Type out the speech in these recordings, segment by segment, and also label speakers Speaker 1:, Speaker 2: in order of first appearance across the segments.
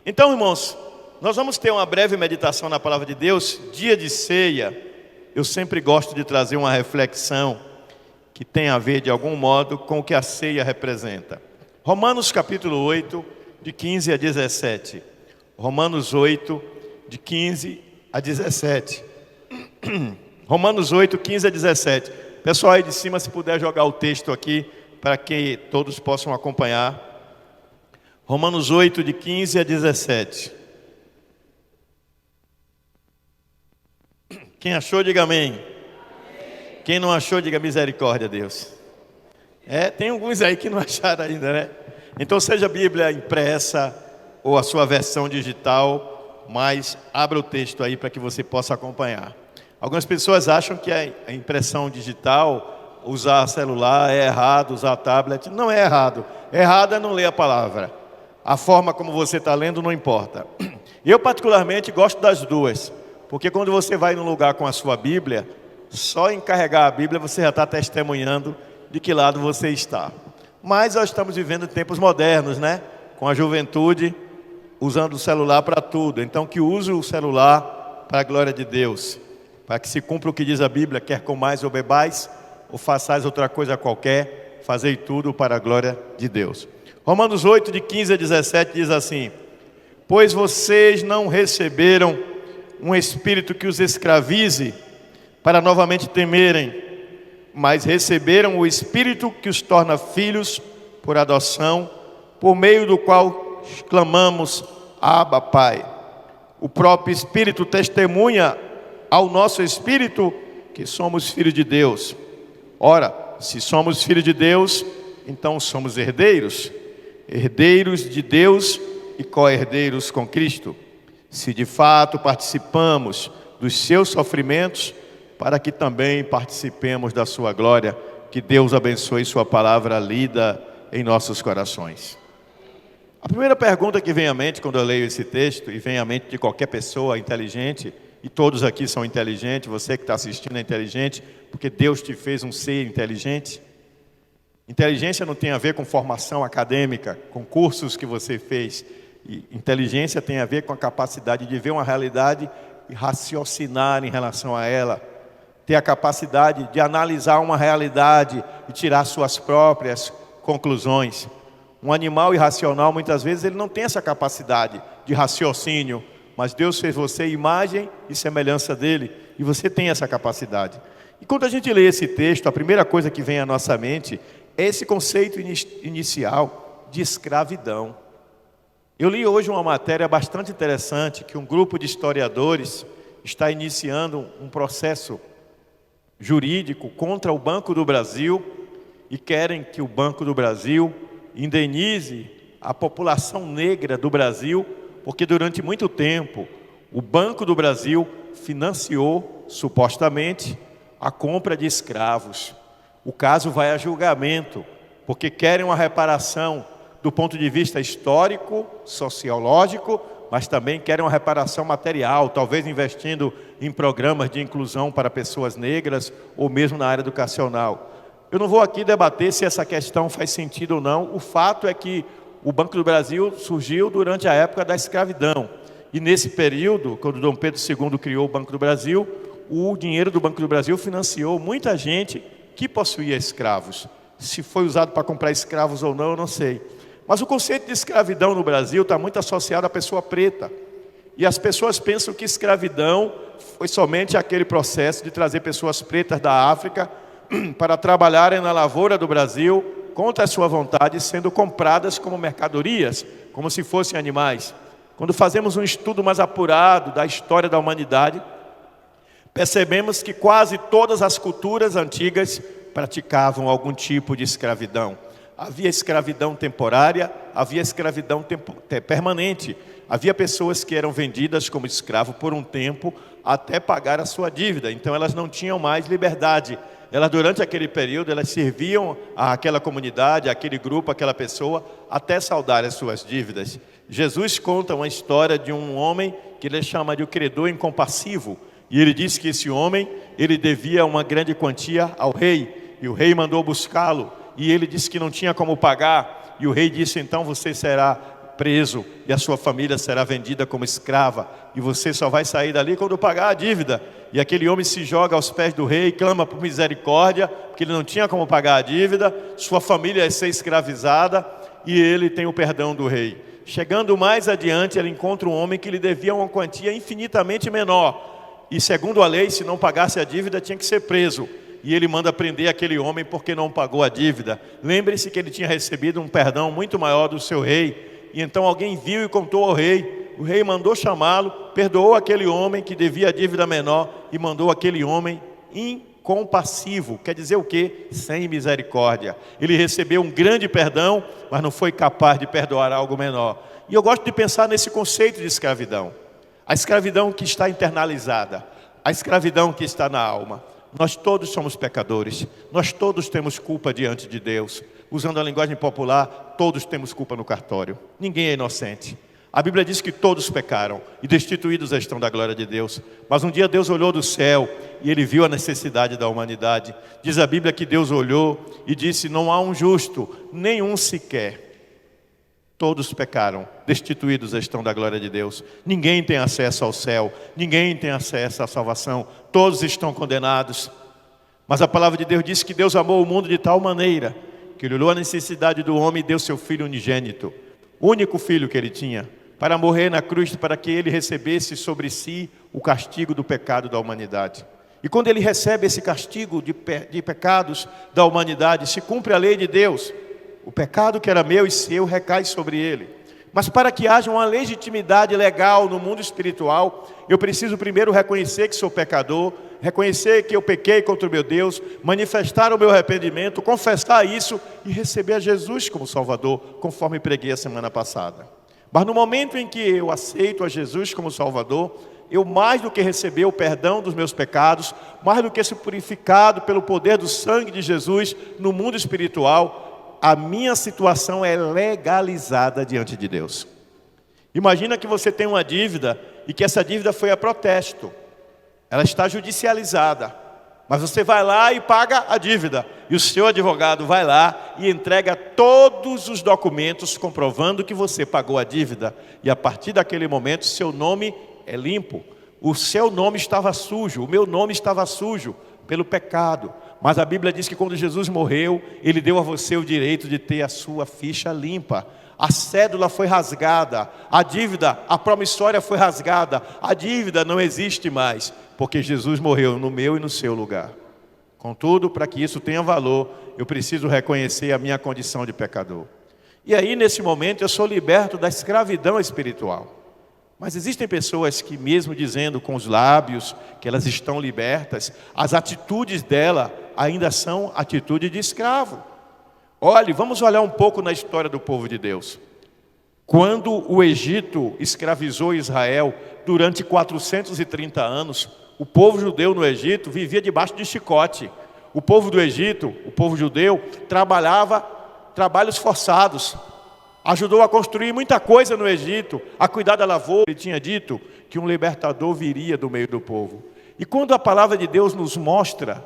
Speaker 1: Então, irmãos, nós vamos ter uma breve meditação na palavra de Deus. Dia de ceia, eu sempre gosto de trazer uma reflexão que tem a ver de algum modo com o que a ceia representa. Romanos capítulo 8, de 15 a 17. Romanos 8, de 15 a 17. Romanos 8, 15 a 17. Pessoal aí de cima, se puder jogar o texto aqui, para que todos possam acompanhar. Romanos 8, de 15 a 17. Quem achou, diga amém. Quem não achou, diga misericórdia, Deus. Tem alguns aí que não acharam ainda, né? Então, seja a Bíblia impressa ou a sua versão digital, mas abra o texto aí para que você possa acompanhar. Algumas pessoas acham que a impressão digital, usar celular é errado, usar tablet. Não é errado. Errado é não ler a palavra. A forma como você está lendo não importa. Eu particularmente gosto das duas, porque quando você vai num lugar com a sua Bíblia, só em carregar a Bíblia você já está testemunhando de que lado você está. Mas nós estamos vivendo tempos modernos, né? Com a juventude usando o celular para tudo. Então que use o celular para a glória de Deus, para que se cumpra o que diz a Bíblia: quer comais ou bebais, ou façais outra coisa qualquer, fazei tudo para a glória de Deus. Romanos 8, de 15 a 17 diz assim: pois vocês não receberam um espírito que os escravize para novamente temerem, mas receberam o espírito que os torna filhos por adoção, por meio do qual clamamos: Abba, Pai. O próprio Espírito testemunha ao nosso espírito que somos filhos de Deus. Ora, se somos filhos de Deus, então somos herdeiros, herdeiros de Deus e co-herdeiros com Cristo, se de fato participamos dos seus sofrimentos, para que também participemos da sua glória. Que Deus abençoe sua palavra lida em nossos corações. A primeira pergunta que vem à mente quando eu leio esse texto, e vem à mente de qualquer pessoa inteligente, e todos aqui são inteligentes, você que está assistindo é inteligente, porque Deus te fez um ser inteligente. Inteligência não tem a ver com formação acadêmica, com cursos que você fez. E inteligência tem a ver com a capacidade de ver uma realidade e raciocinar em relação a ela. Ter a capacidade de analisar uma realidade e tirar suas próprias conclusões. Um animal irracional, muitas vezes, ele não tem essa capacidade de raciocínio, mas Deus fez você imagem e semelhança dele, e você tem essa capacidade. E quando a gente lê esse texto, a primeira coisa que vem à nossa mente é esse conceito inicial de escravidão. Eu li hoje uma matéria bastante interessante, que um grupo de historiadores está iniciando um processo jurídico contra o Banco do Brasil, e querem que o Banco do Brasil indenize a população negra do Brasil, porque durante muito tempo o Banco do Brasil financiou, supostamente, a compra de escravos. O caso vai a julgamento, porque querem uma reparação do ponto de vista histórico, sociológico, mas também querem uma reparação material, talvez investindo em programas de inclusão para pessoas negras, ou mesmo na área educacional. Eu não vou aqui debater se essa questão faz sentido ou não. O fato é que o Banco do Brasil surgiu durante a época da escravidão. E nesse período, quando Dom Pedro II criou o Banco do Brasil, o dinheiro do Banco do Brasil financiou muita gente que possuía escravos. Se foi usado para comprar escravos ou não, eu não sei. Mas o conceito de escravidão no Brasil está muito associado à pessoa preta. E as pessoas pensam que escravidão foi somente aquele processo de trazer pessoas pretas da África para trabalharem na lavoura do Brasil contra a sua vontade, sendo compradas como mercadorias, como se fossem animais. Quando fazemos um estudo mais apurado da história da humanidade, percebemos que quase todas as culturas antigas praticavam algum tipo de escravidão. Havia escravidão temporária, havia escravidão permanente. Havia pessoas que eram vendidas como escravo por um tempo até pagar a sua dívida. Então elas não tinham mais liberdade. Elas, durante aquele período, elas serviam àquela comunidade, àquele grupo, àquela pessoa, até saldar as suas dívidas. Jesus conta uma história de um homem que ele chama de o credor incompassivo. E ele diz que esse homem, ele devia uma grande quantia ao rei. E o rei mandou buscá-lo. E ele disse que não tinha como pagar. E o rei disse: então você será preso e a sua família será vendida como escrava. E você só vai sair dali quando pagar a dívida. E aquele homem se joga aos pés do rei, clama por misericórdia, porque ele não tinha como pagar a dívida. Sua família ia ser escravizada e ele tem o perdão do rei. Chegando mais adiante, ele encontra um homem que lhe devia uma quantia infinitamente menor. E segundo a lei, se não pagasse a dívida, tinha que ser preso. E ele manda prender aquele homem porque não pagou a dívida. Lembre-se que ele tinha recebido um perdão muito maior do seu rei. E então alguém viu e contou ao rei. O rei mandou chamá-lo, perdoou aquele homem que devia a dívida menor e mandou aquele homem incompassivo. Quer dizer o quê? Sem misericórdia. Ele recebeu um grande perdão, mas não foi capaz de perdoar algo menor. E eu gosto de pensar nesse conceito de escravidão. A escravidão que está internalizada. A escravidão que está na alma. Nós todos somos pecadores, nós todos temos culpa diante de Deus. Usando a linguagem popular, todos temos culpa no cartório. Ninguém é inocente. A Bíblia diz que todos pecaram e destituídos estão da glória de Deus. Mas um dia Deus olhou do céu e Ele viu a necessidade da humanidade. Diz a Bíblia que Deus olhou e disse: não há um justo, nenhum sequer. Todos pecaram, destituídos estão da glória de Deus. Ninguém tem acesso ao céu, ninguém tem acesso à salvação. Todos estão condenados. Mas a palavra de Deus diz que Deus amou o mundo de tal maneira que Ele olhou a necessidade do homem e deu seu Filho unigênito, o único filho que Ele tinha, para morrer na cruz, para que Ele recebesse sobre si o castigo do pecado da humanidade. E quando Ele recebe esse castigo de pecados da humanidade, se cumpre a lei de Deus. O pecado que era meu e seu recai sobre ele. Mas para que haja uma legitimidade legal no mundo espiritual, eu preciso primeiro reconhecer que sou pecador, reconhecer que eu pequei contra o meu Deus, manifestar o meu arrependimento, confessar isso e receber a Jesus como Salvador, conforme preguei a semana passada. Mas no momento em que eu aceito a Jesus como Salvador, eu mais do que receber o perdão dos meus pecados, mais do que ser purificado pelo poder do sangue de Jesus no mundo espiritual, a minha situação é legalizada diante de Deus. Imagina que você tem uma dívida e que essa dívida foi a protesto. Ela está judicializada. Mas você vai lá e paga a dívida. E o seu advogado vai lá e entrega todos os documentos comprovando que você pagou a dívida. E a partir daquele momento, seu nome é limpo. O seu nome estava sujo, o meu nome estava sujo pelo pecado. Mas a Bíblia diz que quando Jesus morreu, Ele deu a você o direito de ter a sua ficha limpa. A cédula foi rasgada, a dívida, a promissória foi rasgada, a dívida não existe mais, porque Jesus morreu no meu e no seu lugar. Contudo, para que isso tenha valor, eu preciso reconhecer a minha condição de pecador. E aí, nesse momento, eu sou liberto da escravidão espiritual. Mas existem pessoas que, mesmo dizendo com os lábios que elas estão libertas, as atitudes dela ainda são atitude de escravo. Olhe, vamos olhar um pouco na história do povo de Deus. Quando o Egito escravizou Israel durante 430 anos, o povo judeu no Egito vivia debaixo de chicote. O povo do Egito, o povo judeu, trabalhava trabalhos forçados. Ajudou a construir muita coisa no Egito, a cuidar da lavoura. Ele tinha dito que um libertador viria do meio do povo. E quando a palavra de Deus nos mostra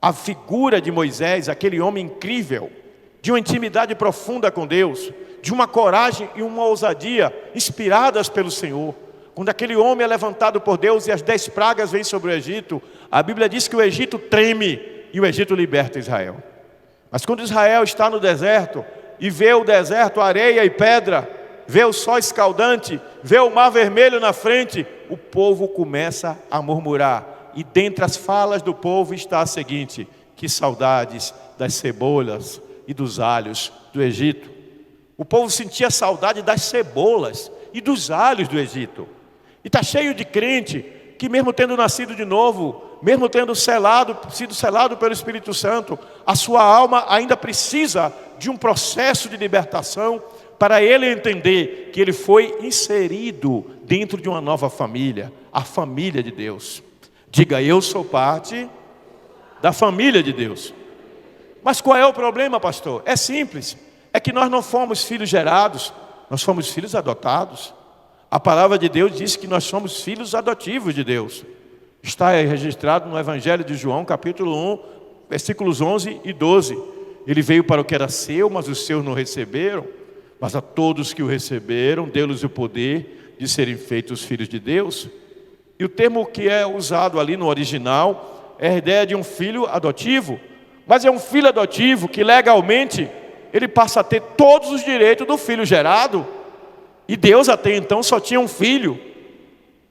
Speaker 1: a figura de Moisés, aquele homem incrível, de uma intimidade profunda com Deus, de uma coragem e uma ousadia inspiradas pelo Senhor, quando aquele homem é levantado por Deus e as 10 pragas vêm sobre o Egito, a Bíblia diz que o Egito treme e o Egito liberta Israel. Mas quando Israel está no deserto, e vê o deserto, areia e pedra, vê o sol escaldante, vê o mar vermelho na frente, o povo começa a murmurar. E dentre as falas do povo está a seguinte: que saudades das cebolas e dos alhos do Egito. O povo sentia saudade das cebolas e dos alhos do Egito. E está cheio de crente que, mesmo tendo nascido de novo, mesmo tendo sido selado pelo Espírito Santo, a sua alma ainda precisa de um processo de libertação para ele entender que ele foi inserido dentro de uma nova família, a família de Deus. Diga: eu sou parte da família de Deus. Mas qual é o problema, pastor? É simples, é que nós não fomos filhos gerados, nós fomos filhos adotados. A palavra de Deus diz que nós somos filhos adotivos de Deus. Está registrado no Evangelho de João, capítulo 1, versículos 11 e 12. Ele veio para o que era seu, mas os seus não receberam. Mas a todos que o receberam, deu-lhes o poder de serem feitos filhos de Deus. E o termo que é usado ali no original é a ideia de um filho adotivo. Mas é um filho adotivo que legalmente ele passa a ter todos os direitos do filho gerado. E Deus até então só tinha um filho,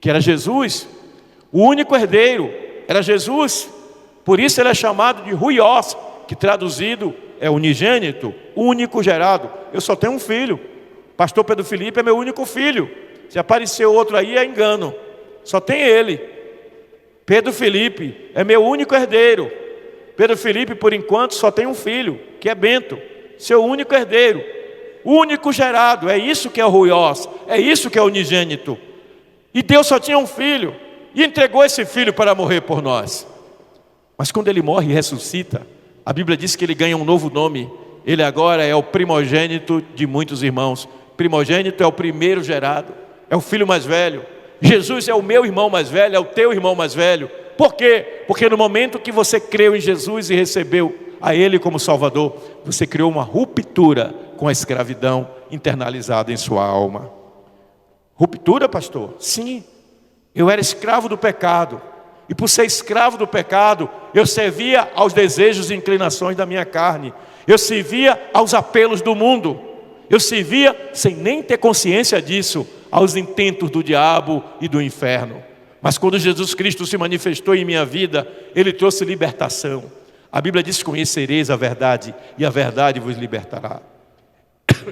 Speaker 1: que era Jesus. O único herdeiro era Jesus. Por isso ele é chamado de Huios, que traduzido é unigênito, único gerado. Eu só tenho um filho. Pastor Pedro Felipe é meu único filho. Se apareceu outro aí é engano. Só tem ele. Pedro Felipe é meu único herdeiro. Pedro Felipe, por enquanto, só tem um filho, que é Bento, seu único herdeiro, único gerado. É isso que é o Huios, é isso que é o unigênito. E Deus só tinha um filho e entregou esse filho para morrer por nós. Mas quando ele morre e ressuscita, a Bíblia diz que ele ganha um novo nome. Ele agora é o primogênito de muitos irmãos. Primogênito é o primeiro gerado, é o filho mais velho. Jesus é o meu irmão mais velho, é o teu irmão mais velho. Por quê? Porque no momento que você creu em Jesus e recebeu a Ele como Salvador, você criou uma ruptura com a escravidão internalizada em sua alma. Ruptura, pastor? Sim. Eu era escravo do pecado. E por ser escravo do pecado, eu servia aos desejos e inclinações da minha carne. Eu servia aos apelos do mundo. Eu servia, sem nem ter consciência disso, aos intentos do diabo e do inferno. Mas quando Jesus Cristo se manifestou em minha vida, Ele trouxe libertação. A Bíblia diz: conhecereis a verdade, e a verdade vos libertará.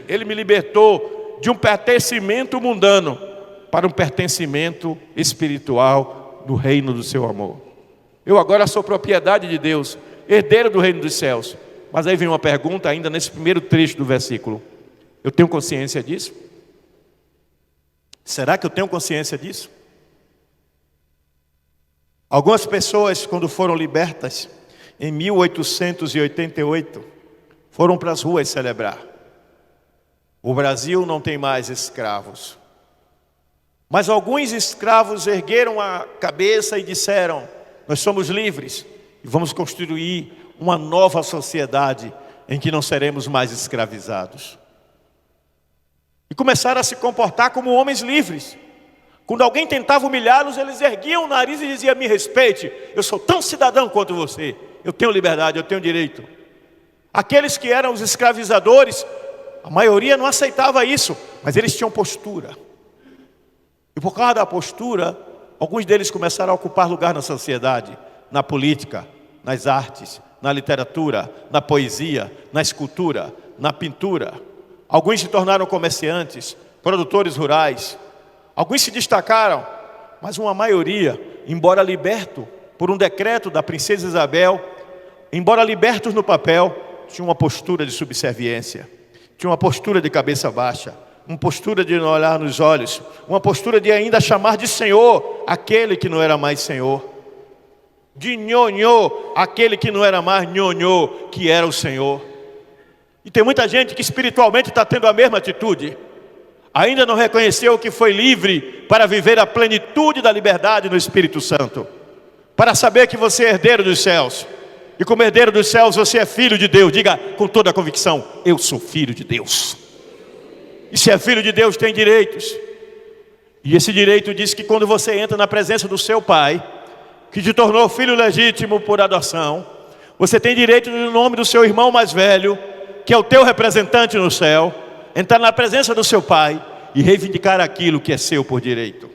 Speaker 1: Ele me libertou de um pertencimento mundano para um pertencimento espiritual do reino do seu amor. Eu agora sou propriedade de Deus, herdeiro do reino dos céus. Mas aí vem uma pergunta ainda nesse primeiro trecho do versículo. Eu tenho consciência disso? Será que eu tenho consciência disso? Algumas pessoas, quando foram libertas em 1888, foram para as ruas celebrar. O Brasil não tem mais escravos. Mas alguns escravos ergueram a cabeça e disseram: nós somos livres e vamos construir uma nova sociedade em que não seremos mais escravizados. E começaram a se comportar como homens livres. Quando alguém tentava humilhá-los, eles erguiam o nariz e diziam: me respeite, eu sou tão cidadão quanto você, eu tenho liberdade, eu tenho direito. Aqueles que eram os escravizadores, a maioria não aceitava isso, mas eles tinham postura. E por causa da postura, alguns deles começaram a ocupar lugar na sociedade, na política, nas artes, na literatura, na poesia, na escultura, na pintura. Alguns se tornaram comerciantes, produtores rurais. Alguns se destacaram, mas uma maioria, embora liberto por um decreto da princesa Isabel, embora libertos no papel, tinha uma postura de subserviência, tinha uma postura de cabeça baixa, uma postura de não olhar nos olhos, uma postura de ainda chamar de Senhor aquele que não era mais Senhor, de nhonhô aquele que não era mais nhonhô, que era o Senhor. E tem muita gente que espiritualmente está tendo a mesma atitude. Ainda não reconheceu que foi livre para viver a plenitude da liberdade no Espírito Santo. Para saber que você é herdeiro dos céus. E como herdeiro dos céus você é filho de Deus. Diga com toda a convicção: eu sou filho de Deus. E se é filho de Deus tem direitos. E esse direito diz que quando você entra na presença do seu pai, que te tornou filho legítimo por adoção, você tem direito no nome do seu irmão mais velho, que é o teu representante no céu, entrar na presença do seu pai e reivindicar aquilo que é seu por direito.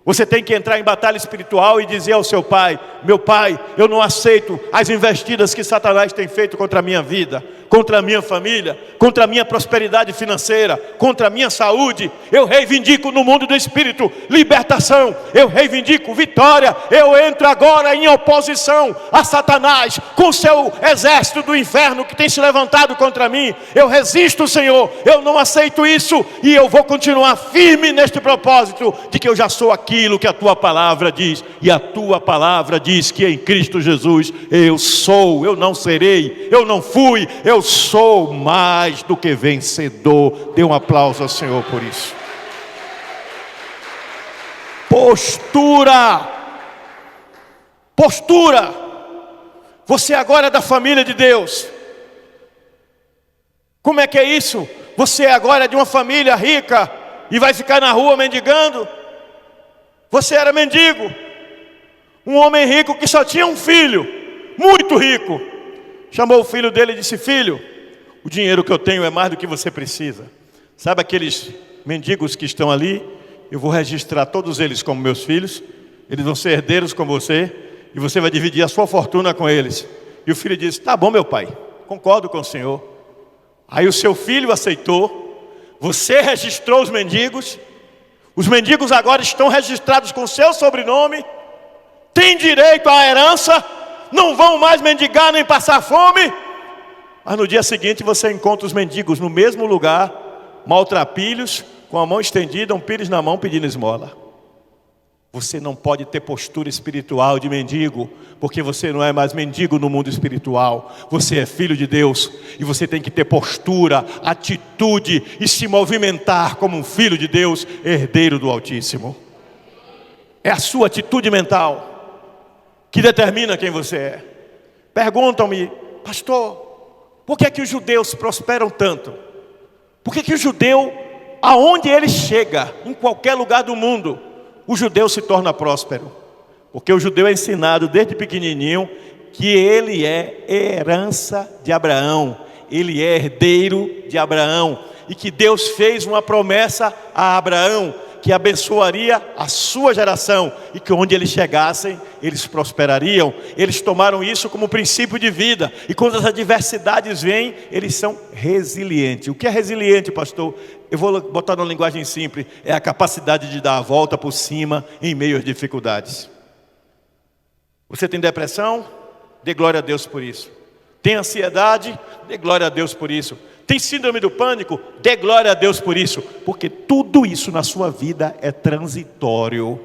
Speaker 1: Você tem que entrar em batalha espiritual e dizer ao seu pai: meu pai, eu não aceito as investidas que Satanás tem feito contra a minha vida, contra a minha família, contra a minha prosperidade financeira, contra a minha saúde. Eu reivindico no mundo do Espírito libertação, eu reivindico vitória. Eu entro agora em oposição a Satanás com seu exército do inferno que tem se levantado contra mim. Eu resisto, Senhor, eu não aceito isso, e eu vou continuar firme neste propósito de que eu já sou aquilo que a tua palavra diz. E a tua palavra diz que em Cristo Jesus eu sou, eu não serei, eu não fui, eu sou mais do que vencedor. Dê um aplauso ao Senhor por isso. Postura. Postura. Você agora é da família de Deus. Como é que é isso? Você agora é de uma família rica e vai ficar na rua mendigando? Você era mendigo. Um homem rico que só tinha um filho, muito rico. Chamou o filho dele e disse: filho, o dinheiro que eu tenho é mais do que você precisa. Sabe aqueles mendigos que estão ali? Eu vou registrar todos eles como meus filhos. Eles vão ser herdeiros com você. E você vai dividir a sua fortuna com eles. E o filho disse: tá bom, meu pai, concordo com o senhor. Aí o seu filho aceitou. Você registrou os mendigos. Os mendigos agora estão registrados com seu sobrenome. Têm direito à herança. Não vão mais mendigar nem passar fome. Mas no dia seguinte você encontra os mendigos no mesmo lugar, maltrapilhos, com a mão estendida, um pires na mão, pedindo esmola. Você não pode ter postura espiritual de mendigo, porque você não é mais mendigo no mundo espiritual. Você é filho de Deus e você tem que ter postura, atitude e se movimentar como um filho de Deus, herdeiro do Altíssimo. É a sua atitude mental que determina quem você é. Perguntam-me: pastor, por que é que os judeus prosperam tanto? Por que é que o judeu, aonde ele chega, em qualquer lugar do mundo, o judeu se torna próspero? Porque o judeu é ensinado desde pequenininho que ele é herança de Abraão, ele é herdeiro de Abraão, e que Deus fez uma promessa a Abraão, que abençoaria a sua geração, e que onde eles chegassem, eles prosperariam. Eles tomaram isso como princípio de vida, e quando as adversidades vêm, eles são resilientes. O que é resiliente, pastor? Eu vou botar numa linguagem simples: é a capacidade de dar a volta por cima em meio às dificuldades. Você tem depressão? Dê glória a Deus por isso. Tem ansiedade? Dê glória a Deus por isso. Tem síndrome do pânico? Dê glória a Deus por isso. Porque tudo isso na sua vida é transitório.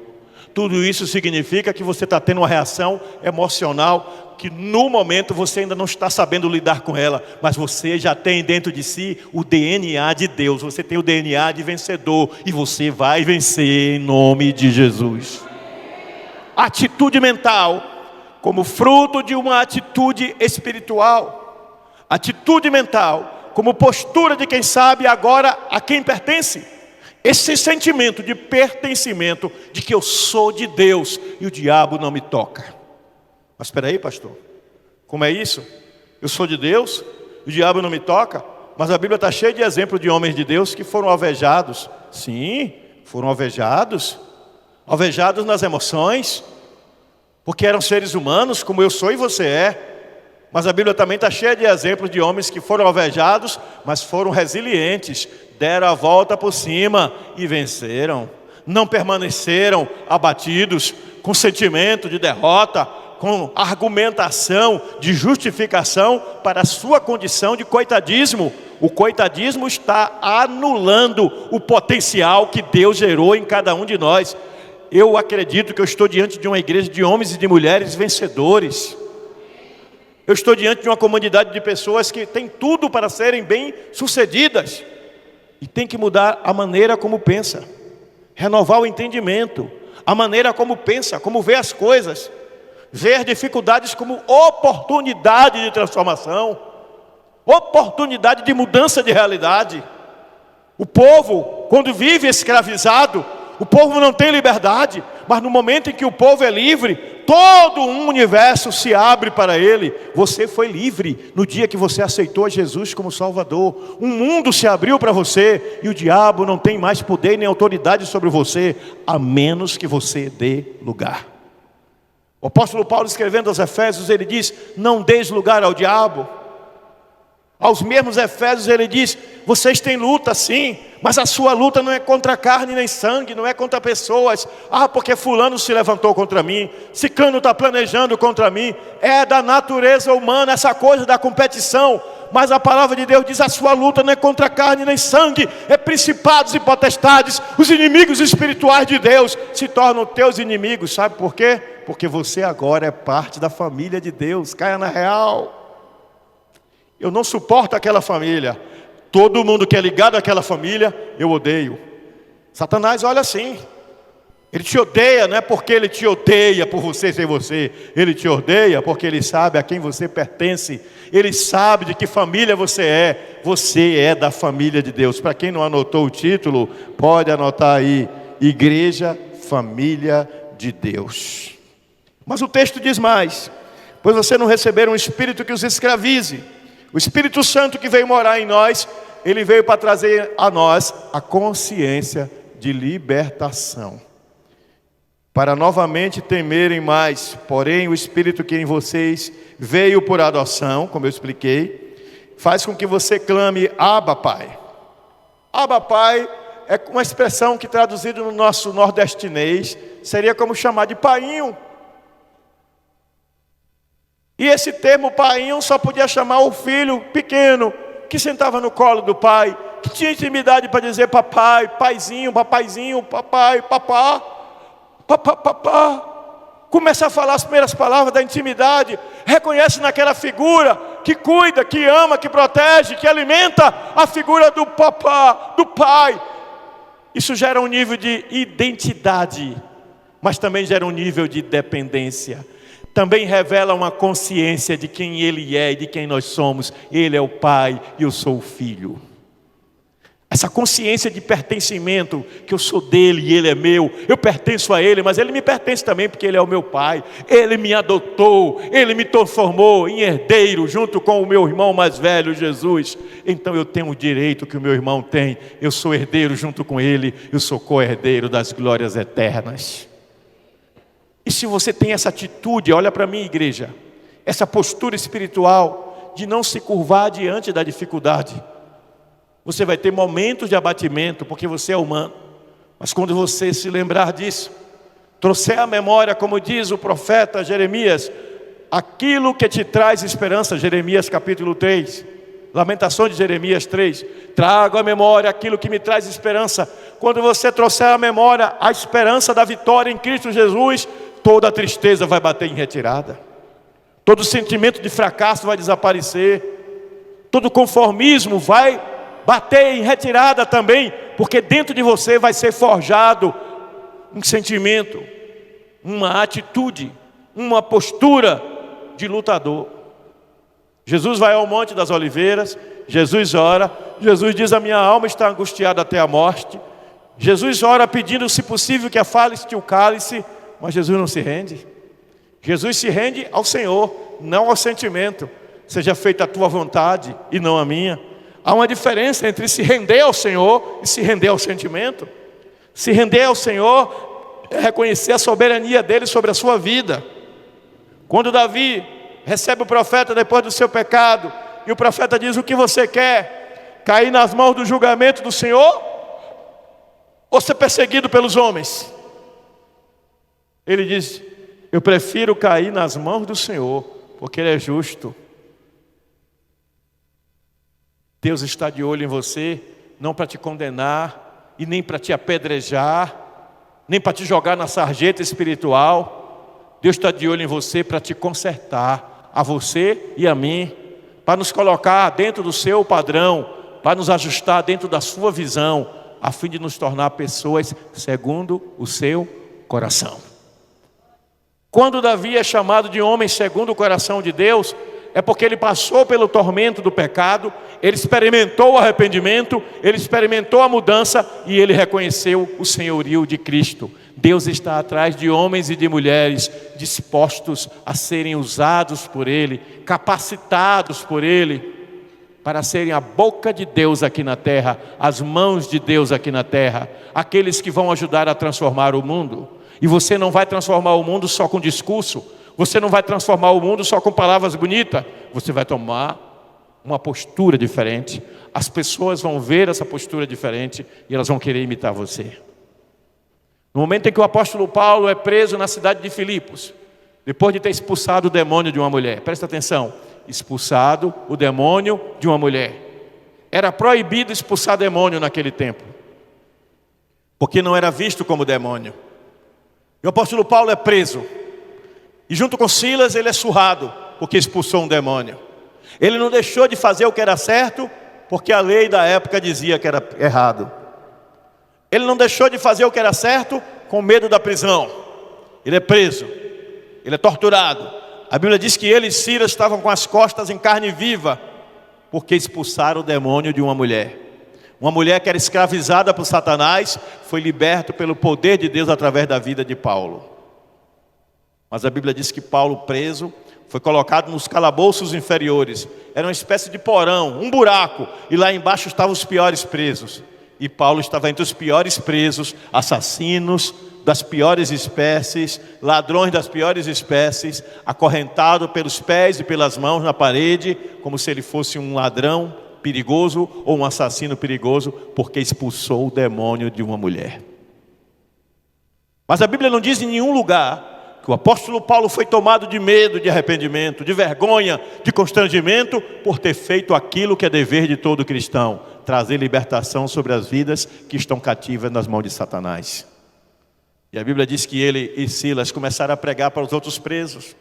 Speaker 1: Tudo isso significa que você está tendo uma reação emocional que no momento você ainda não está sabendo lidar com ela, mas você já tem dentro de si o DNA de Deus. Você tem o DNA de vencedor e você vai vencer em nome de Jesus. Atitude mental como fruto de uma atitude espiritual. Atitude mental como postura de quem sabe agora a quem pertence. Esse sentimento de pertencimento, de que eu sou de Deus e o diabo não me toca. Mas espera aí, pastor, como é isso? Eu sou de Deus, o diabo não me toca? Mas a Bíblia está cheia de exemplos de homens de Deus que foram alvejados. Sim, foram alvejados. Alvejados nas emoções, porque eram seres humanos como eu sou e você é. Mas a Bíblia também está cheia de exemplos de homens que foram alvejados, mas foram resilientes, deram a volta por cima e venceram. Não permaneceram abatidos, com sentimento de derrota, com argumentação de justificação para a sua condição de coitadismo. O coitadismo está anulando o potencial que Deus gerou em cada um de nós. Eu acredito que eu estou diante de uma igreja de homens e de mulheres vencedores. Eu estou diante de uma comunidade de pessoas que têm tudo para serem bem-sucedidas. E tem que mudar a maneira como pensa. Renovar o entendimento. A maneira como pensa, como vê as coisas. Ver dificuldades como oportunidade de transformação. Oportunidade de mudança de realidade. O povo, quando vive escravizado, o povo não tem liberdade. Mas no momento em que o povo é livre, todo um universo se abre para ele. Você foi livre no dia que você aceitou a Jesus como Salvador. Um mundo se abriu para você e o diabo não tem mais poder nem autoridade sobre você, a menos que você dê lugar. O apóstolo Paulo, escrevendo aos Efésios, ele diz: não deis lugar ao diabo. Aos mesmos Efésios ele diz: vocês têm luta sim, mas a sua luta não é contra carne nem sangue, não é contra pessoas. Porque fulano se levantou contra mim, ciclano está planejando contra mim. É da natureza humana essa coisa da competição. Mas a palavra de Deus diz: a sua luta não é contra carne nem sangue, é principados e potestades. Os inimigos espirituais de Deus se tornam teus inimigos. Sabe por quê? Porque você agora é parte da família de Deus. Caia na real. Eu não suporto aquela família. Todo mundo que é ligado àquela família, eu odeio. Satanás olha assim. Ele te odeia, não é porque Ele te odeia por você ser você. Ele te odeia porque Ele sabe a quem você pertence. Ele sabe de que família você é. Você é da família de Deus. Para quem não anotou o título, pode anotar aí: Igreja, Família de Deus. Mas o texto diz mais: pois você não receberam um espírito que os escravize. O Espírito Santo que veio morar em nós, Ele veio para trazer a nós a consciência de libertação, para novamente temerem mais. Porém, o Espírito que em vocês veio por adoção, como eu expliquei, faz com que você clame: Abba, Pai. Abba, Pai é uma expressão que, traduzido no nosso nordestinês, seria como chamar de painho. E esse termo painho só podia chamar o filho pequeno, que sentava no colo do pai, que tinha intimidade para dizer papai, paizinho, papaizinho, papai, papá. Papá, começa a falar as primeiras palavras da intimidade, reconhece naquela figura que cuida, que ama, que protege, que alimenta, a figura do papá, do pai. Isso gera um nível de identidade, mas também gera um nível de dependência. Também revela uma consciência de quem Ele é e de quem nós somos. Ele é o Pai e eu sou o Filho. Essa consciência de pertencimento, que eu sou dele e ele é meu, eu pertenço a ele, mas ele me pertence também porque ele é o meu pai. Ele me adotou, ele me transformou em herdeiro junto com o meu irmão mais velho, Jesus. Então eu tenho o direito que o meu irmão tem, eu sou herdeiro junto com ele, eu sou co-herdeiro das glórias eternas. E se você tem essa atitude, olha para mim, igreja, essa postura espiritual de não se curvar diante da dificuldade, você vai ter momentos de abatimento, porque você é humano. Mas quando você se lembrar disso, trouxer à memória, como diz o profeta Jeremias, aquilo que te traz esperança, Jeremias capítulo 3, Lamentações de Jeremias 3, trago à memória aquilo que me traz esperança. Quando você trouxer à memória a esperança da vitória em Cristo Jesus, toda a tristeza vai bater em retirada. Todo sentimento de fracasso vai desaparecer. Todo conformismo vai bater em retirada também, porque dentro de você vai ser forjado um sentimento, uma atitude, uma postura de lutador. Jesus vai ao Monte das Oliveiras, Jesus ora, Jesus diz: a minha alma está angustiada até a morte. Jesus ora pedindo, se possível, que afale-se o cálice, mas Jesus não se rende. Jesus se rende ao Senhor, não ao sentimento. Seja feita a tua vontade e não a minha. Há uma diferença entre se render ao Senhor e se render ao sentimento. Se render ao Senhor é reconhecer a soberania dele sobre a sua vida. Quando Davi recebe o profeta depois do seu pecado, e o profeta diz: o que você quer? Cair nas mãos do julgamento do Senhor? Ou ser perseguido pelos homens? Ele diz: eu prefiro cair nas mãos do Senhor, porque Ele é justo. Deus está de olho em você, não para te condenar, e nem para te apedrejar, nem para te jogar na sarjeta espiritual. Deus está de olho em você para te consertar, a você e a mim, para nos colocar dentro do seu padrão, para nos ajustar dentro da sua visão, a fim de nos tornar pessoas segundo o seu coração. Quando Davi é chamado de homem segundo o coração de Deus, é porque ele passou pelo tormento do pecado, ele experimentou o arrependimento, ele experimentou a mudança e ele reconheceu o senhorio de Cristo. Deus está atrás de homens e de mulheres dispostos a serem usados por Ele, capacitados por Ele, para serem a boca de Deus aqui na terra, as mãos de Deus aqui na terra, aqueles que vão ajudar a transformar o mundo. E você não vai transformar o mundo só com discurso, você não vai transformar o mundo só com palavras bonitas, você vai tomar uma postura diferente. As pessoas vão ver essa postura diferente e elas vão querer imitar você. No momento em que o apóstolo Paulo é preso na cidade de Filipos, depois de ter expulsado o demônio de uma mulher, presta atenção, expulsado o demônio de uma mulher. Era proibido expulsar demônio naquele tempo, porque não era visto como demônio. E o apóstolo Paulo é preso, e junto com Silas ele é surrado, porque expulsou um demônio. Ele não deixou de fazer o que era certo, porque a lei da época dizia que era errado. Ele não deixou de fazer o que era certo, com medo da prisão. Ele é preso, ele é torturado. A Bíblia diz que ele e Silas estavam com as costas em carne viva, porque expulsaram o demônio de uma mulher. Uma mulher que era escravizada por Satanás, foi liberta pelo poder de Deus através da vida de Paulo. Mas a Bíblia diz que Paulo, preso, foi colocado nos calabouços inferiores. Era uma espécie de porão, um buraco, e lá embaixo estavam os piores presos. E Paulo estava entre os piores presos, assassinos das piores espécies, ladrões das piores espécies, acorrentado pelos pés e pelas mãos na parede, como se ele fosse um ladrão perigoso ou um assassino perigoso, porque expulsou o demônio de uma mulher. Mas a Bíblia não diz em nenhum lugar que o apóstolo Paulo foi tomado de medo, de arrependimento, de vergonha, de constrangimento, por ter feito aquilo que é dever de todo cristão: trazer libertação sobre as vidas que estão cativas nas mãos de Satanás. E a Bíblia diz que ele e Silas começaram a pregar para os outros presos,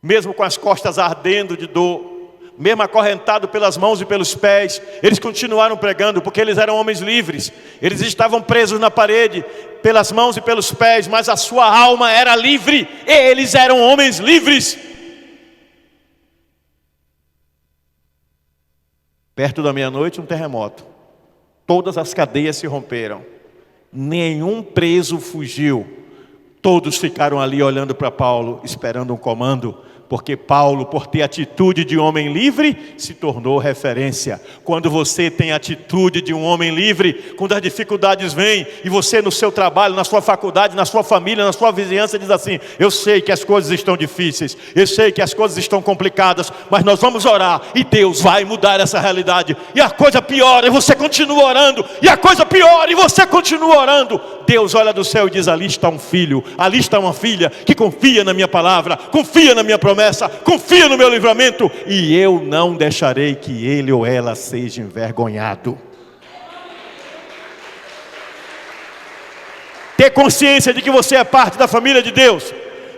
Speaker 1: mesmo com as costas ardendo de dor, mesmo acorrentado pelas mãos e pelos pés, eles continuaram pregando, porque eles eram homens livres. Eles estavam presos na parede, pelas mãos e pelos pés, mas a sua alma era livre, e eles eram homens livres. Perto da meia-noite, um terremoto. Todas as cadeias se romperam. Nenhum preso fugiu. Todos ficaram ali olhando para Paulo, esperando um comando. Porque Paulo, por ter atitude de homem livre, se tornou referência. Quando você tem atitude de um homem livre, quando as dificuldades vêm, e você no seu trabalho, na sua faculdade, na sua família, na sua vizinhança, diz assim: eu sei que as coisas estão difíceis, eu sei que as coisas estão complicadas, mas nós vamos orar, e Deus vai mudar essa realidade. E a coisa piora, e você continua orando, e a coisa piora, e você continua orando. Deus olha do céu e diz: ali está um filho, ali está uma filha, que confia na minha palavra, confia na minha promessa, confia no meu livramento, e eu não deixarei que ele ou ela seja envergonhado. Ter consciência de que você é parte da família de Deus,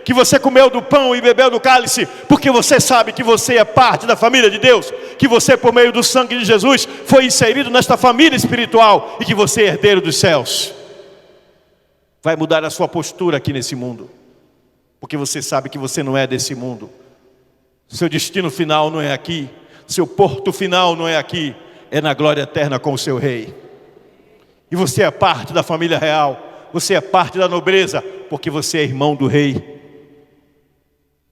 Speaker 1: que você comeu do pão e bebeu do cálice, porque você sabe que você é parte da família de Deus, que você, por meio do sangue de Jesus, foi inserido nesta família espiritual, e que você é herdeiro dos céus. Vai mudar a sua postura aqui nesse mundo, porque você sabe que você não é desse mundo. Seu destino final não é aqui, seu porto final não é aqui, é na glória eterna com o seu rei. E você é parte da família real, você é parte da nobreza, porque você é irmão do rei.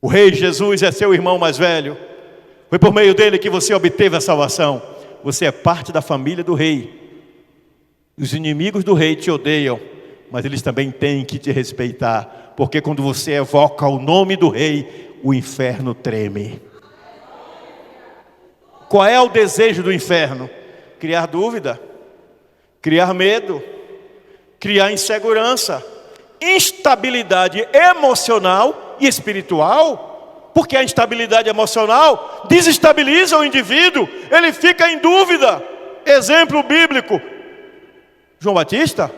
Speaker 1: O rei Jesus é seu irmão mais velho, foi por meio dele que você obteve a salvação. Você é parte da família do rei. Os inimigos do rei te odeiam, mas eles também têm que te respeitar, porque quando você evoca o nome do rei, o inferno treme. Qual é o desejo do inferno? Criar dúvida, criar medo, criar insegurança, instabilidade emocional e espiritual, porque a instabilidade emocional desestabiliza o indivíduo, ele fica em dúvida. Exemplo bíblico: João Batista.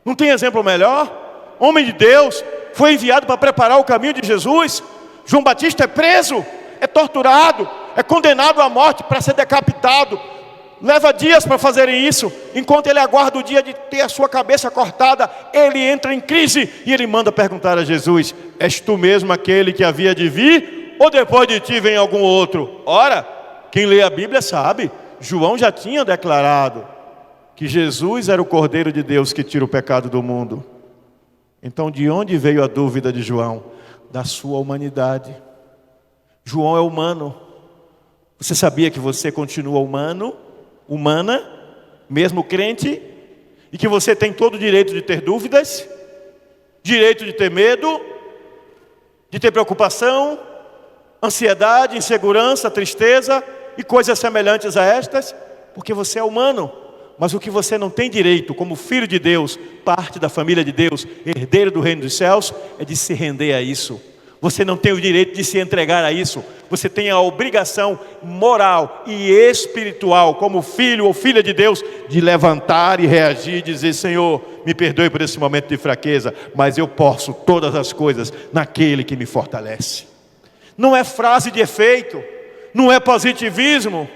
Speaker 1: Não tem exemplo melhor? Homem de Deus, foi enviado para preparar o caminho de Jesus. João Batista é preso, é torturado, é condenado à morte para ser decapitado. Leva dias para fazerem isso. Enquanto ele aguarda o dia de ter a sua cabeça cortada, ele entra em crise e ele manda perguntar a Jesus: és tu mesmo aquele que havia de vir, ou depois de ti vem algum outro? Ora, quem lê a Bíblia sabe, João já tinha declarado que Jesus era o Cordeiro de Deus que tira o pecado do mundo. Então, de onde veio a dúvida de João? Da sua humanidade. João é humano. Você sabia que você continua humana, mesmo crente, e que você tem todo o direito de ter dúvidas, direito de ter medo, de ter preocupação, ansiedade, insegurança, tristeza e coisas semelhantes a estas, porque você é humano. Mas o que você não tem direito, como filho de Deus, parte da família de Deus, herdeiro do reino dos céus, é de se render a isso. Você não tem o direito de se entregar a isso. Você tem a obrigação moral e espiritual, como filho ou filha de Deus, de levantar e reagir e dizer: Senhor, me perdoe por esse momento de fraqueza, mas eu posso todas as coisas naquele que me fortalece. Não é frase de efeito, não é positivismo,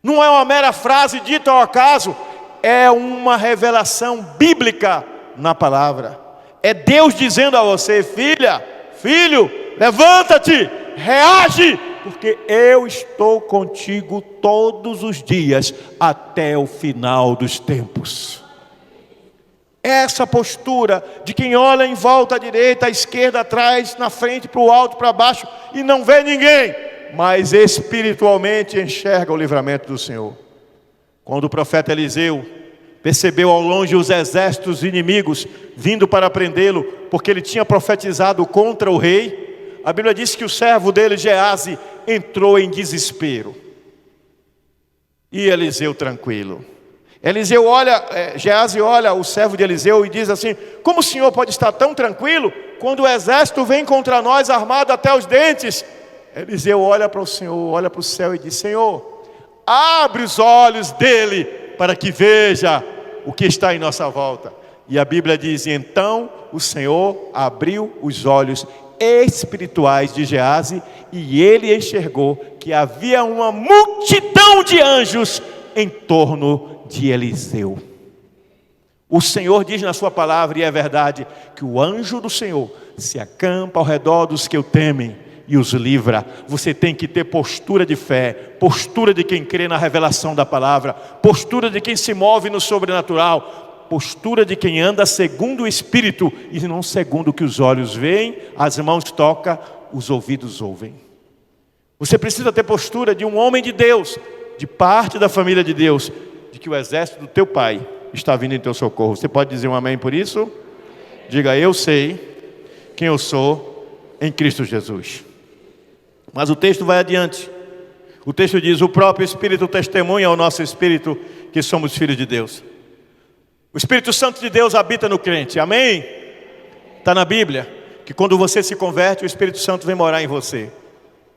Speaker 1: não é uma mera frase dita ao acaso, é uma revelação bíblica na palavra. É Deus dizendo a você: filha, filho, levanta-te, reage, porque eu estou contigo todos os dias até o final dos tempos. Essa postura de quem olha em volta à direita, à esquerda, atrás, na frente, para o alto, para baixo e não vê ninguém, mas espiritualmente enxerga o livramento do Senhor. Quando o profeta Eliseu percebeu ao longe os exércitos inimigos vindo para prendê-lo, porque ele tinha profetizado contra o rei, a Bíblia diz que o servo dele, Geazi, entrou em desespero. E Eliseu tranquilo. Geazi olha o servo de Eliseu e diz assim: como o senhor pode estar tão tranquilo quando o exército vem contra nós armado até os dentes? Eliseu olha para o Senhor, olha para o céu e diz: Senhor, abre os olhos dele para que veja o que está em nossa volta. E a Bíblia diz: então o Senhor abriu os olhos espirituais de Geazi e ele enxergou que havia uma multidão de anjos em torno de Eliseu. O Senhor diz na sua palavra, e é verdade, que o anjo do Senhor se acampa ao redor dos que o temem e os livra. Você tem que ter postura de fé, postura de quem crê na revelação da palavra, postura de quem se move no sobrenatural, postura de quem anda segundo o Espírito e não segundo o que os olhos veem, as mãos tocam, os ouvidos ouvem. Você precisa ter postura de um homem de Deus, de parte da família de Deus, de que o exército do teu Pai está vindo em teu socorro. Você pode dizer um amém por isso? Diga: eu sei quem eu sou em Cristo Jesus. Mas o texto vai adiante. O texto diz: o próprio Espírito testemunha ao nosso espírito que somos filhos de Deus. O Espírito Santo de Deus habita no crente, amém? Está na Bíblia que quando você se converte, o Espírito Santo vem morar em você.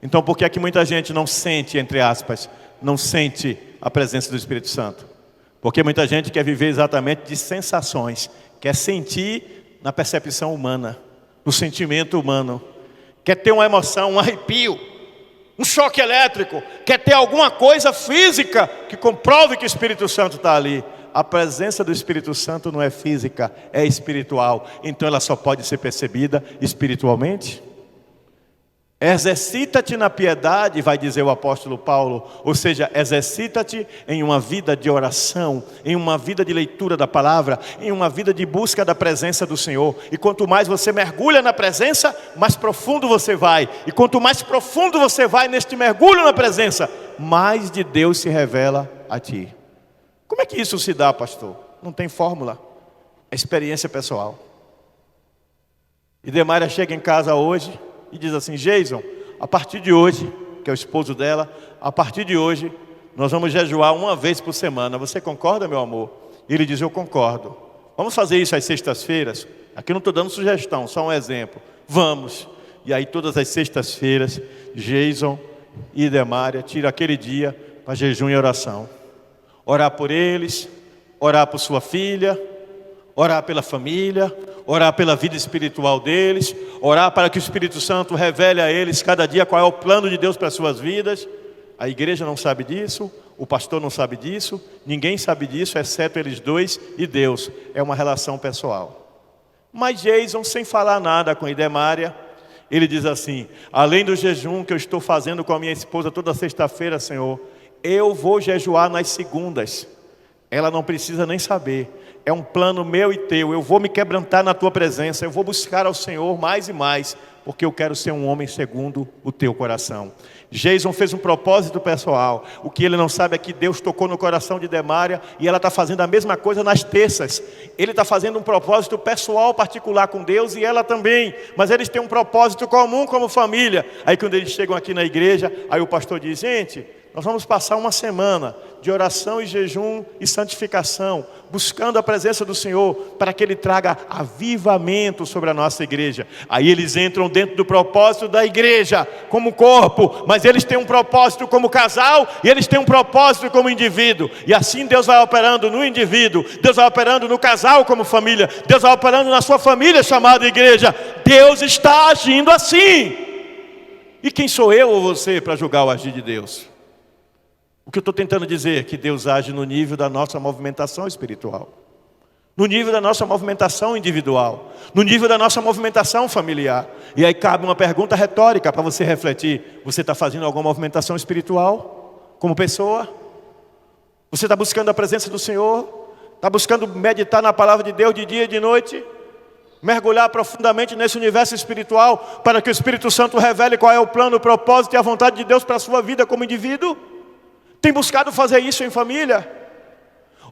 Speaker 1: Então por que é que muita gente não sente, entre aspas, não sente a presença do Espírito Santo? Porque muita gente quer viver exatamente de sensações, quer sentir na percepção humana, no sentimento humano, quer ter uma emoção, um arrepio, um choque elétrico, quer ter alguma coisa física que comprove que o Espírito Santo está ali. A presença do Espírito Santo não é física, é espiritual, então ela só pode ser percebida espiritualmente. Exercita-te na piedade, vai dizer o apóstolo Paulo, ou seja, exercita-te em uma vida de oração, em uma vida de leitura da palavra, em uma vida de busca da presença do Senhor. E quanto mais você mergulha na presença, mais profundo você vai. E quanto mais profundo você vai neste mergulho na presença, mais de Deus se revela a ti. Como é que isso se dá, pastor? Não tem fórmula, é experiência pessoal. E Demária chega em casa hoje e diz assim: Jason, a partir de hoje, que é o esposo dela, a partir de hoje, nós vamos jejuar uma vez por semana. Você concorda, meu amor? E ele diz: eu concordo. Vamos fazer isso às sextas-feiras? Aqui não estou dando sugestão, só um exemplo. Vamos. E aí todas as sextas-feiras, Jason e Demária tiram aquele dia para jejum e oração. Orar por eles, orar por sua filha, orar pela família, orar pela vida espiritual deles, orar para que o Espírito Santo revele a eles cada dia qual é o plano de Deus para as suas vidas. A igreja não sabe disso, o pastor não sabe disso, ninguém sabe disso, exceto eles dois e Deus. É uma relação pessoal. Mas Jason, sem falar nada com Demária, ele diz assim: além do jejum que eu estou fazendo com a minha esposa toda sexta-feira, Senhor, eu vou jejuar nas segundas. Ela não precisa nem saber. É um plano meu e teu. Eu vou me quebrantar na tua presença. Eu vou buscar ao Senhor mais e mais, porque eu quero ser um homem segundo o teu coração. Jason fez um propósito pessoal. O que ele não sabe é que Deus tocou no coração de Demária e ela está fazendo a mesma coisa nas terças. Ele está fazendo um propósito pessoal particular com Deus e ela também. Mas eles têm um propósito comum como família. Aí quando eles chegam aqui na igreja, aí o pastor diz: gente, nós vamos passar uma semana de oração e jejum e santificação, buscando a presença do Senhor, para que Ele traga avivamento sobre a nossa igreja. Aí eles entram dentro do propósito da igreja, como corpo, mas eles têm um propósito como casal, e eles têm um propósito como indivíduo. E assim Deus vai operando no indivíduo, Deus vai operando no casal como família, Deus vai operando na sua família chamada igreja. Deus está agindo assim. E quem sou eu ou você para julgar o agir de Deus? O que eu estou tentando dizer é que Deus age no nível da nossa movimentação espiritual. no nível da nossa movimentação individual, no nível da nossa movimentação familiar. E aí cabe uma pergunta retórica para você refletir: você está fazendo alguma movimentação espiritual como pessoa? Você está buscando a presença do Senhor? Está buscando meditar na palavra de Deus de dia e de noite? Mergulhar profundamente nesse universo espiritual para que o Espírito Santo revele qual é o plano, o propósito e a vontade de Deus para a sua vida como indivíduo? Tem buscado fazer isso em família?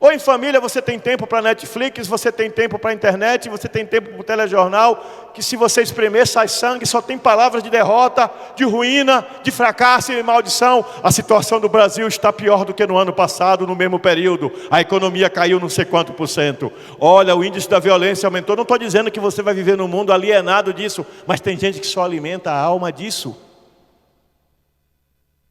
Speaker 1: Ou em família você tem tempo para Netflix, você tem tempo para internet, você tem tempo para o telejornal, que se você espremer sai sangue, só tem palavras de derrota, de ruína, de fracasso e maldição. A situação do Brasil está pior do que no ano passado, no mesmo período. A economia caiu não sei quanto %. Olha, o índice da violência aumentou. Não estou dizendo que você vai viver num mundo alienado disso, mas tem gente que só alimenta a alma disso.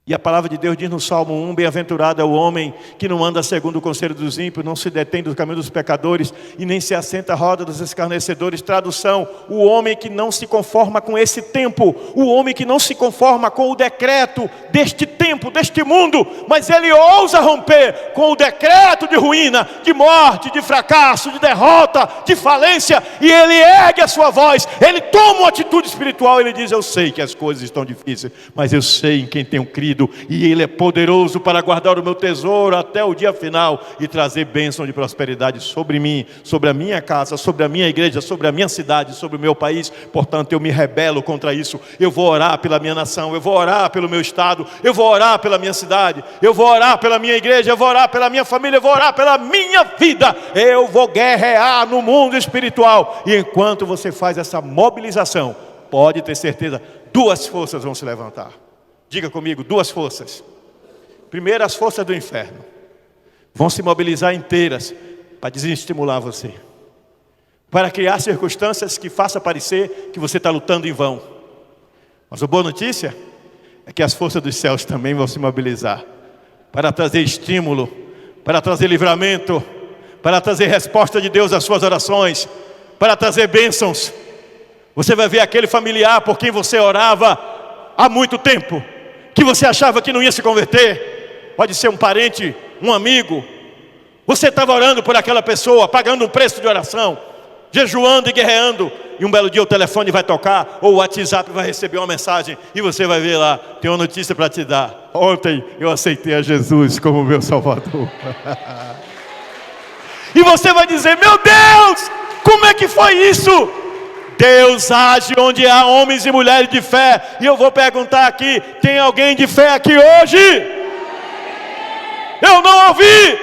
Speaker 1: E a palavra de Deus diz no Salmo 1, bem-aventurado é o homem que não anda segundo o conselho dos ímpios, não se detém do caminho dos pecadores e nem se assenta à roda dos escarnecedores. Tradução: o homem que não se conforma com esse tempo, o homem que não se conforma com o decreto deste tempo, deste mundo, mas ele ousa romper com o decreto de ruína, de morte, de fracasso, de derrota, de falência, e ele ergue a sua voz, ele toma uma atitude espiritual, ele diz: eu sei que as coisas estão difíceis, mas eu sei em quem tenho crido, e Ele é poderoso para guardar o meu tesouro até o dia final e trazer bênção de prosperidade sobre mim, sobre a minha casa, sobre a minha igreja, sobre a minha cidade, sobre o meu país. Portanto, eu me rebelo contra isso. Eu vou orar pela minha nação, eu vou orar pelo meu estado, eu vou orar pela minha cidade, eu vou orar pela minha igreja, eu vou orar pela minha família, eu vou orar pela minha vida. Eu vou guerrear no mundo espiritual. E enquanto você faz essa mobilização, pode ter certeza, duas forças vão se levantar. Diga comigo, duas forças. Primeiro, as forças do inferno vão se mobilizar inteiras para desestimular você, para criar circunstâncias que façam parecer que você está lutando em vão. Mas a boa notícia é que as forças dos céus também vão se mobilizar para trazer estímulo, para trazer livramento, para trazer resposta de Deus às suas orações, para trazer bênçãos. Você vai ver aquele familiar por quem você orava há muito tempo, que você achava que não ia se converter. Pode ser um parente, um amigo. Você estava orando por aquela pessoa, pagando um preço de oração, jejuando e guerreando, e um belo dia o telefone vai tocar, ou o WhatsApp vai receber uma mensagem, e você vai ver lá: tem uma notícia para te dar. Ontem eu aceitei a Jesus como meu Salvador. E você vai dizer: meu Deus, como é que foi isso? Deus age onde há homens e mulheres de fé. E eu vou perguntar aqui: tem alguém de fé aqui hoje? Eu não ouvi.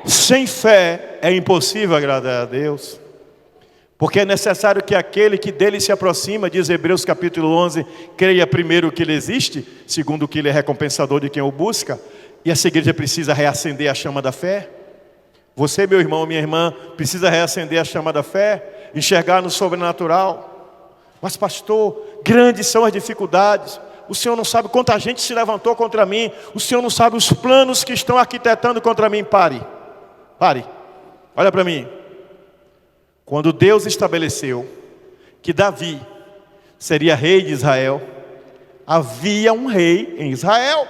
Speaker 1: Sem fé é impossível agradar a Deus, porque é necessário que aquele que dele se aproxima, diz Hebreus capítulo 11, creia primeiro que ele existe, segundo que ele é recompensador de quem o busca. E essa igreja precisa reacender a chama da fé. Você, meu irmão, minha irmã, precisa reacender a chama da fé, enxergar no sobrenatural. Mas pastor, grandes são as dificuldades. O Senhor não sabe quanta gente se levantou contra mim. O Senhor não sabe os planos que estão arquitetando contra mim. Pare, olha para mim. Quando Deus estabeleceu que Davi seria rei de Israel, havia um rei em Israel,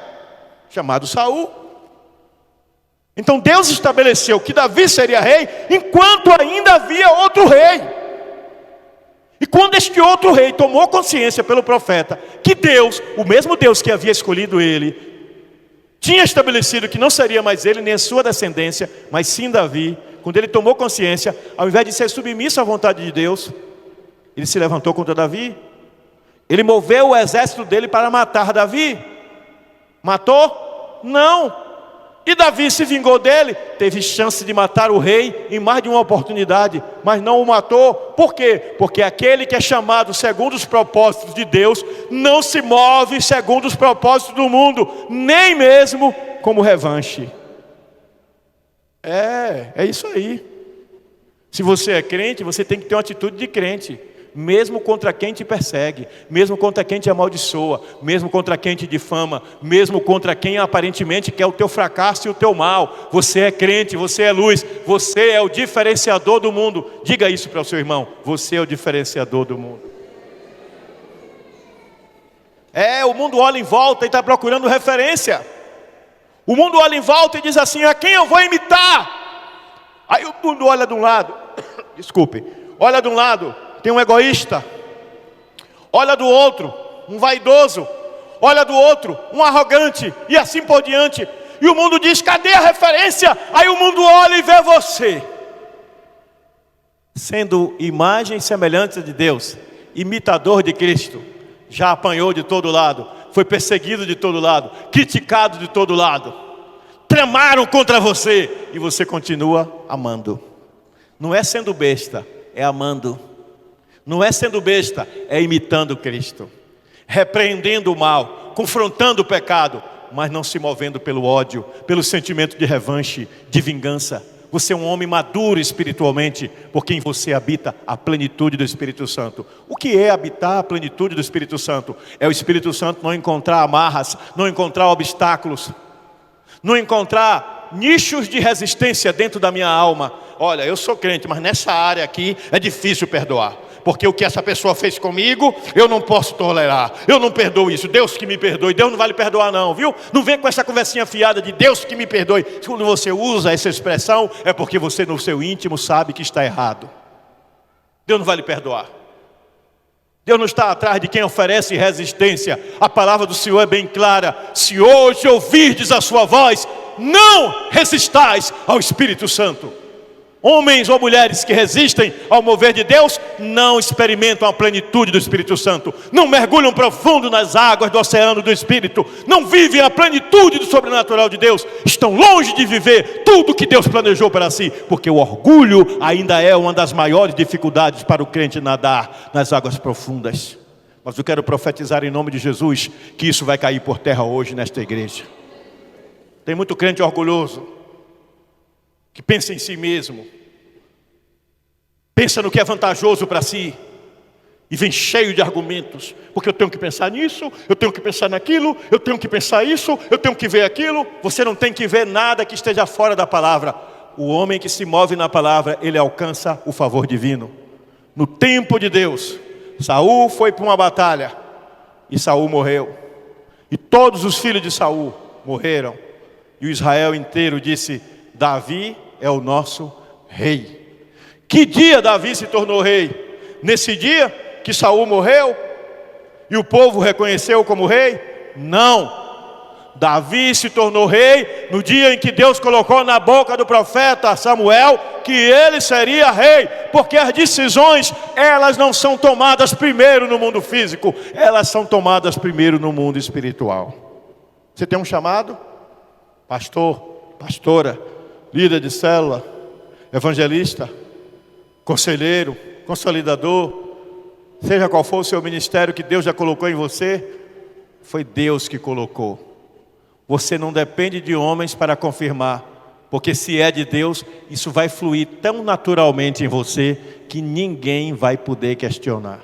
Speaker 1: chamado Saul. Então Deus estabeleceu que Davi seria rei, enquanto ainda havia outro rei. E quando este outro rei tomou consciência pelo profeta que Deus, o mesmo Deus que havia escolhido ele, tinha estabelecido que não seria mais ele nem a sua descendência, mas sim Davi. Quando ele tomou consciência, ao invés de ser submisso à vontade de Deus, ele se levantou contra Davi. Ele moveu o exército dele para matar Davi. Matou? Não. E Davi se vingou dele, teve chance de matar o rei em mais de uma oportunidade, mas não o matou. Por quê? Porque aquele que é chamado segundo os propósitos de Deus, não se move segundo os propósitos do mundo, nem mesmo como revanche. É isso aí. Se você é crente, você tem que ter uma atitude de crente, mesmo contra quem te persegue, mesmo contra quem te amaldiçoa, mesmo contra quem te difama, mesmo contra quem aparentemente quer o teu fracasso e o teu mal. Você é crente, você é luz, você é o diferenciador do mundo. Diga isso para o seu irmão: você é o diferenciador do mundo. O mundo olha em volta e está procurando referência. O mundo olha em volta e diz assim: a quem eu vou imitar? Aí o mundo olha de um lado, desculpe, olha de um lado, tem um egoísta. Olha do outro, um vaidoso. Olha do outro, um arrogante. E assim por diante. E o mundo diz, cadê a referência? Aí o mundo olha e vê você, sendo imagem e semelhança de Deus, imitador de Cristo. Já apanhou de todo lado, foi perseguido de todo lado, criticado de todo lado. Tramaram contra você e você continua amando. Não é sendo besta, é amando. Não é sendo besta, é imitando Cristo, repreendendo o mal, confrontando o pecado, mas não se movendo pelo ódio, pelo sentimento de revanche, de vingança. Você é um homem maduro espiritualmente, porque em você habita a plenitude do Espírito Santo. O que é habitar a plenitude do Espírito Santo? É o Espírito Santo não encontrar amarras, não encontrar obstáculos, não encontrar nichos de resistência dentro da minha alma. Olha, eu sou crente, mas nessa área aqui é difícil perdoar, porque o que essa pessoa fez comigo, eu não posso tolerar, eu não perdoo isso, Deus que me perdoe. Deus não vai lhe perdoar não, viu? Não vem com essa conversinha fiada de Deus que me perdoe. Quando você usa essa expressão, é porque você no seu íntimo sabe que está errado. Deus não vai lhe perdoar. Deus não está atrás de quem oferece resistência. A palavra do Senhor é bem clara: se hoje ouvirdes a sua voz, não resistais ao Espírito Santo. Homens ou mulheres que resistem ao mover de Deus não experimentam a plenitude do Espírito Santo, não mergulham profundo nas águas do oceano do Espírito, não vivem a plenitude do sobrenatural de Deus, estão longe de viver tudo que Deus planejou para si, porque o orgulho ainda é uma das maiores dificuldades para o crente nadar nas águas profundas. Mas eu quero profetizar em nome de Jesus que isso vai cair por terra hoje nesta igreja. Tem muito crente orgulhoso, que pensa em si mesmo, pensa no que é vantajoso para si, e vem cheio de argumentos, porque eu tenho que pensar nisso, eu tenho que pensar naquilo, eu tenho que pensar isso, eu tenho que ver aquilo. Você não tem que ver nada que esteja fora da palavra. O homem que se move na palavra, ele alcança o favor divino. No tempo de Deus, Saul foi para uma batalha, e Saul morreu, e todos os filhos de Saul morreram, e o Israel inteiro disse: Davi é o nosso rei. Que dia Davi se tornou rei? Nesse dia que Saul morreu e o povo reconheceu como rei? Não. Davi se tornou rei no dia em que Deus colocou na boca do profeta Samuel que ele seria rei, porque as decisões, elas não são tomadas primeiro no mundo físico, elas são tomadas primeiro no mundo espiritual. Você tem um chamado? Pastor, pastora, líder de célula, evangelista, conselheiro, consolidador, seja qual for o seu ministério que Deus já colocou em você, foi Deus que colocou. Você não depende de homens para confirmar, porque se é de Deus, isso vai fluir tão naturalmente em você que ninguém vai poder questionar.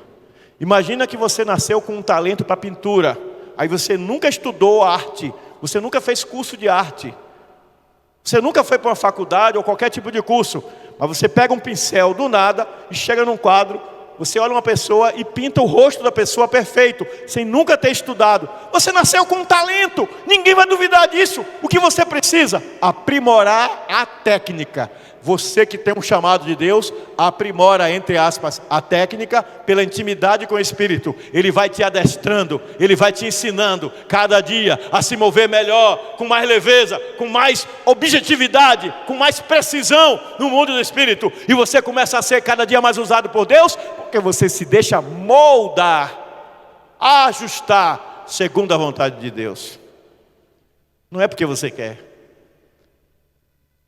Speaker 1: Imagina que você nasceu com um talento para pintura, aí você nunca estudou arte, você nunca fez curso de arte, você nunca foi para uma faculdade ou qualquer tipo de curso, mas você pega um pincel do nada e chega num quadro, você olha uma pessoa e pinta o rosto da pessoa perfeito, sem nunca ter estudado. Você nasceu com um talento, ninguém vai duvidar disso. O que você precisa? Aprimorar a técnica. Você que tem um chamado de Deus, aprimora, entre aspas, a técnica pela intimidade com o Espírito. Ele vai te adestrando, Ele vai te ensinando cada dia a se mover melhor, com mais leveza, com mais objetividade, com mais precisão no mundo do Espírito. E você começa a ser cada dia mais usado por Deus, porque você se deixa moldar, ajustar, segundo a vontade de Deus. Não é porque você quer.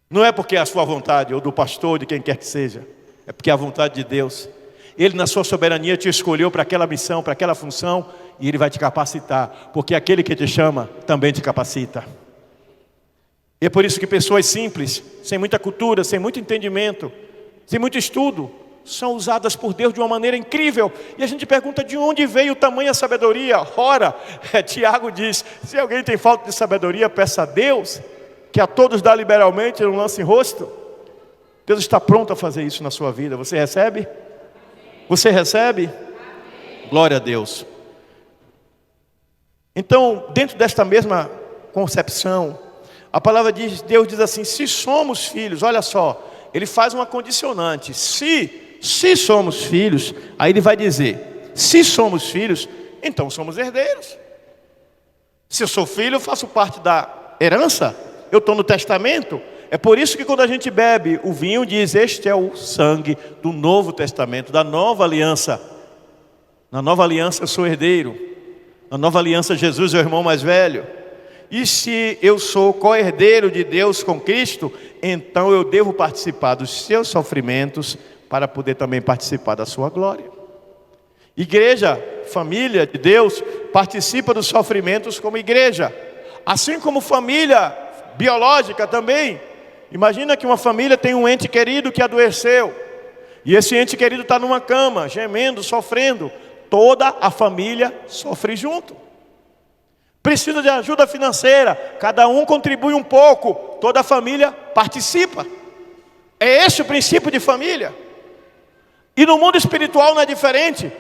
Speaker 1: Não é porque é a sua vontade, ou do pastor, de quem quer que seja. É porque é a vontade de Deus. Ele na sua soberania te escolheu para aquela missão, para aquela função, e Ele vai te capacitar. Porque aquele que te chama, também te capacita. E é por isso que pessoas simples, sem muita cultura, sem muito entendimento, sem muito estudo, são usadas por Deus de uma maneira incrível. E a gente pergunta: de onde veio tamanha sabedoria? Ora, Tiago diz: se alguém tem falta de sabedoria, peça a Deus, que a todos dá liberalmente, não lance em rosto. Deus está pronto a fazer isso na sua vida. Você recebe? Você recebe? Glória a Deus. Então, dentro desta mesma concepção, a palavra de Deus diz assim: se somos filhos, olha só, ele faz uma condicionante. Se somos filhos, aí ele vai dizer, se somos filhos, então somos herdeiros. Se eu sou filho, eu faço parte da herança, eu estou no testamento. É por isso que quando a gente bebe o vinho, diz, este é o sangue do novo testamento, da nova aliança. Na nova aliança eu sou herdeiro. Na nova aliança Jesus é o irmão mais velho. E se eu sou co-herdeiro de Deus com Cristo, então eu devo participar dos seus sofrimentos para poder também participar da sua glória. Igreja, família de Deus, participa dos sofrimentos como igreja. Assim como família biológica também. Imagina que uma família tem um ente querido que adoeceu. E esse ente querido está numa cama, gemendo, sofrendo. Toda a família sofre junto. Precisa de ajuda financeira, cada um contribui um pouco, toda a família participa. É esse o princípio de família. E no mundo espiritual não é diferente.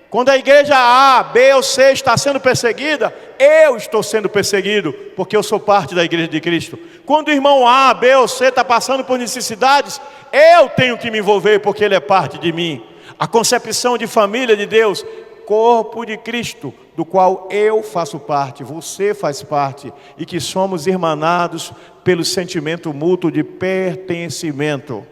Speaker 1: Quando a igreja A, B ou C está sendo perseguida, eu estou sendo perseguido, porque eu sou parte da igreja de Cristo. Quando o irmão A, B ou C está passando por necessidades, eu tenho que me envolver, porque ele é parte de mim. A concepção de família de Deus, corpo de Cristo, do qual eu faço parte, você faz parte, e que somos irmanados pelo sentimento mútuo de pertencimento.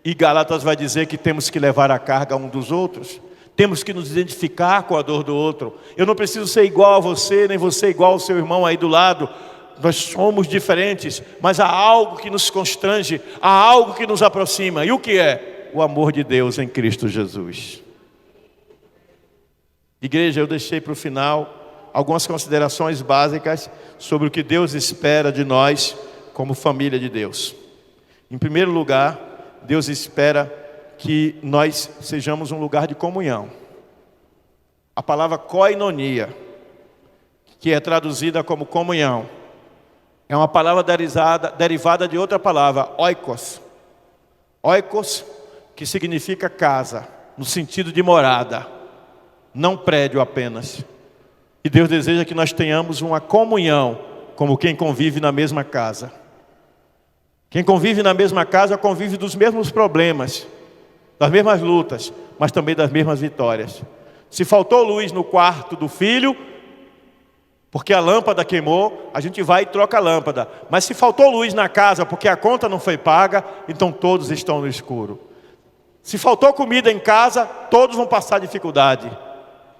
Speaker 1: E Gálatas vai dizer que temos que levar a carga um dos outros. Temos que nos identificar com a dor do outro. Eu não preciso ser igual a você, nem você igual ao seu irmão aí do lado. Nós somos diferentes, mas há algo que nos constrange, há algo que nos aproxima. E o que é? O amor de Deus em Cristo Jesus. Igreja, eu deixei para o final algumas considerações básicas sobre o que Deus espera de nós como família de Deus. Em primeiro lugar, Deus espera que nós sejamos um lugar de comunhão. A palavra koinonia, que é traduzida como comunhão, é uma palavra derivada de outra palavra, oikos. Oikos, que significa casa, no sentido de morada, não prédio apenas. E Deus deseja que nós tenhamos uma comunhão, como quem convive na mesma casa. Quem convive na mesma casa convive dos mesmos problemas, das mesmas lutas, mas também das mesmas vitórias. Se faltou luz no quarto do filho, porque a lâmpada queimou, a gente vai e troca a lâmpada. Mas se faltou luz na casa porque a conta não foi paga, então todos estão no escuro. Se faltou comida em casa, todos vão passar dificuldade.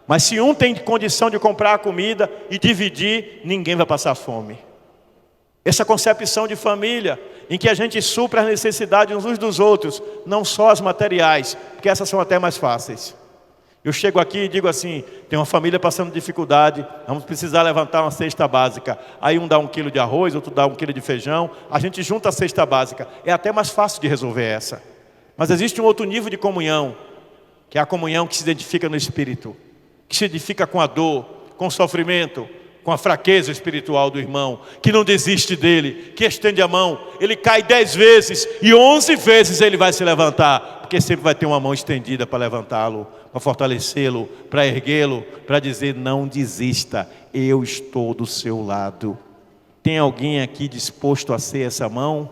Speaker 1: Mas se um tem condição de comprar a comida e dividir, ninguém vai passar fome. Essa concepção de família, em que a gente supra as necessidades uns dos outros, não só as materiais, porque essas são até mais fáceis. Eu chego aqui e digo assim, tem uma família passando dificuldade, vamos precisar levantar uma cesta básica. Aí um dá 1 quilo de arroz, outro dá 1 quilo de feijão, a gente junta a cesta básica. É até mais fácil de resolver essa. Mas existe um outro nível de comunhão, que é a comunhão que se identifica no Espírito, que se identifica com a dor, com o sofrimento, com a fraqueza espiritual do irmão, que não desiste dele, que estende a mão. Ele cai 10 vezes e 11 vezes ele vai se levantar, porque sempre vai ter uma mão estendida para levantá-lo, para fortalecê-lo, para erguê-lo, para dizer, não desista, eu estou do seu lado. Tem alguém aqui disposto a ser essa mão?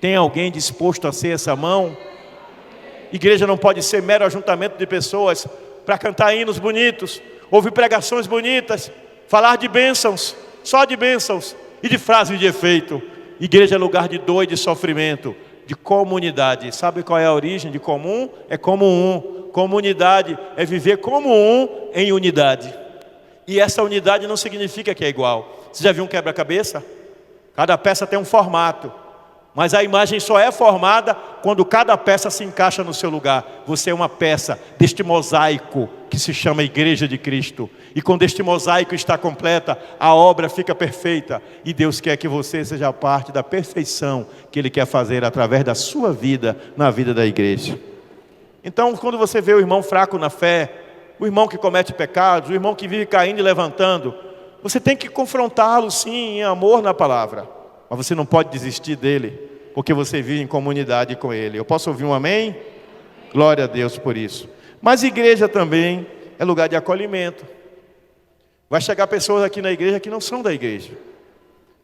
Speaker 1: Tem alguém disposto a ser essa mão? Igreja não pode ser mero ajuntamento de pessoas para cantar hinos bonitos, ouvir pregações bonitas, falar de bênçãos, só de bênçãos e de frases de efeito. Igreja é lugar de dor e de sofrimento, de comunidade. Sabe qual é a origem de comum? É como um. Comunidade é viver como um em unidade. E essa unidade não significa que é igual. Você já viu um quebra-cabeça? Cada peça tem um formato. Mas a imagem só é formada quando cada peça se encaixa no seu lugar. Você é uma peça deste mosaico que se chama Igreja de Cristo. E quando este mosaico está completa, a obra fica perfeita. E Deus quer que você seja parte da perfeição que Ele quer fazer através da sua vida, na vida da igreja. Então, quando você vê o irmão fraco na fé, o irmão que comete pecados, o irmão que vive caindo e levantando, você tem que confrontá-lo sim, em amor na palavra. Mas você não pode desistir dele, porque você vive em comunidade com ele. Eu posso ouvir um amém? Glória a Deus por isso. Mas igreja também é lugar de acolhimento. Vai chegar pessoas aqui na igreja que não são da igreja,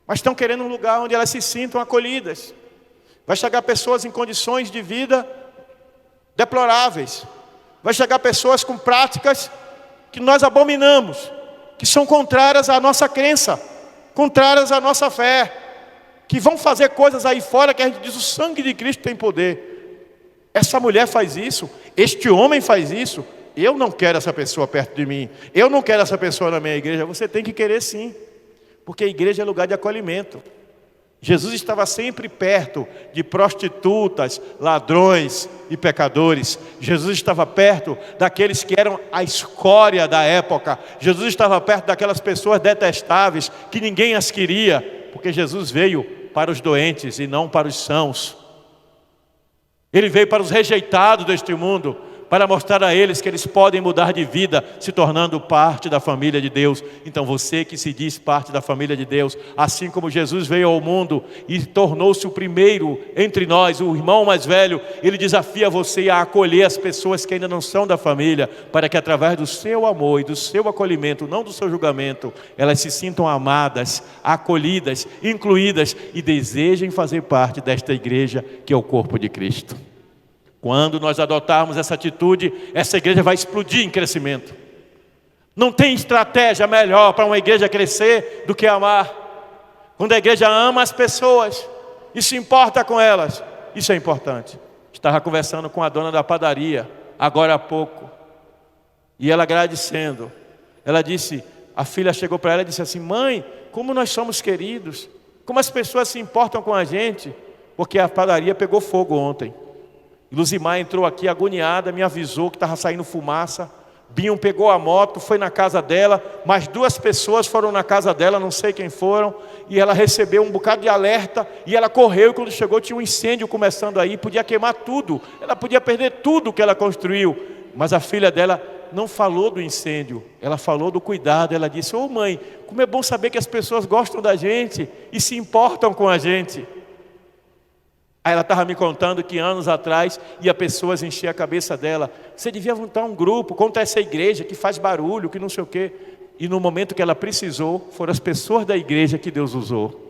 Speaker 1: mas estão querendo um lugar onde elas se sintam acolhidas. Vai chegar pessoas em condições de vida deploráveis. Vai chegar pessoas com práticas que nós abominamos, que são contrárias à nossa crença, contrárias à nossa fé, que vão fazer coisas aí fora que a gente diz: o sangue de Cristo tem poder. Essa mulher faz isso, este homem faz isso. Eu não quero essa pessoa perto de mim, eu não quero essa pessoa na minha igreja. Você tem que querer sim, porque a igreja é lugar de acolhimento. Jesus estava sempre perto de prostitutas, ladrões e pecadores. Jesus estava perto daqueles que eram a escória da época. Jesus estava perto daquelas pessoas detestáveis, que ninguém as queria, porque Jesus veio para os doentes e não para os sãos. Ele veio para os rejeitados deste mundo, para mostrar a eles que eles podem mudar de vida, se tornando parte da família de Deus. Então você que se diz parte da família de Deus, assim como Jesus veio ao mundo e tornou-se o primeiro entre nós, o irmão mais velho, ele desafia você a acolher as pessoas que ainda não são da família, para que através do seu amor e do seu acolhimento, não do seu julgamento, elas se sintam amadas, acolhidas, incluídas e desejem fazer parte desta igreja que é o corpo de Cristo. Quando nós adotarmos essa atitude, essa igreja vai explodir em crescimento. Não tem estratégia melhor para uma igreja crescer do que amar. Quando a igreja ama as pessoas e se importa com elas, isso é importante. Estava conversando com a dona da padaria agora há pouco, e ela agradecendo, ela disse, a filha chegou para ela e disse assim: mãe, como nós somos queridos, como as pessoas se importam com a gente, porque a padaria pegou fogo ontem. Luzimar entrou aqui agoniada, me avisou que estava saindo fumaça. Binho pegou a moto, foi na casa dela, mais 2 pessoas foram na casa dela, não sei quem foram, e ela recebeu um bocado de alerta, e ela correu, e quando chegou tinha um incêndio começando aí, podia queimar tudo, ela podia perder tudo que ela construiu. Mas a filha dela não falou do incêndio, ela falou do cuidado. Ela disse: ô mãe, como é bom saber que as pessoas gostam da gente e se importam com a gente. Aí ela estava me contando que anos atrás ia pessoas encher a cabeça dela: você devia montar um grupo contra essa igreja que faz barulho, que não sei o quê. E no momento que ela precisou, foram as pessoas da igreja que Deus usou.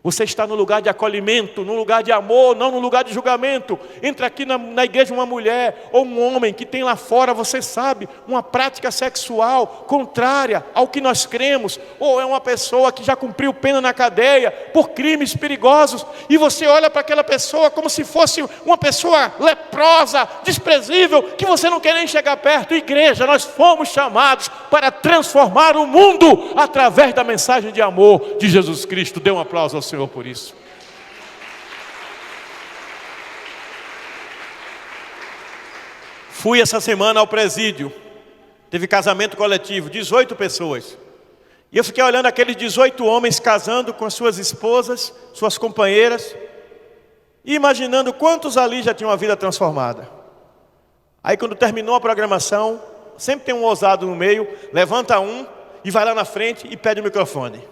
Speaker 1: Você está no lugar de acolhimento, no lugar de amor, não no lugar de julgamento. Entra aqui na igreja uma mulher ou um homem que tem lá fora, você sabe, uma prática sexual contrária ao que nós cremos. Ou é uma pessoa que já cumpriu pena na cadeia por crimes perigosos. E você olha para aquela pessoa como se fosse uma pessoa leprosa, desprezível, que você não quer nem chegar perto. Igreja, nós fomos chamados para transformar o mundo através da mensagem de amor de Jesus Cristo. Dê um aplauso ao Senhor por isso. Fui essa semana ao presídio. Teve casamento coletivo, 18 pessoas. E eu fiquei olhando aqueles 18 homens casando com as suas esposas, suas companheiras, e imaginando quantos ali já tinham a vida transformada. Aí quando terminou a programação, sempre tem um ousado no meio, levanta um e vai lá na frente e pede o microfone.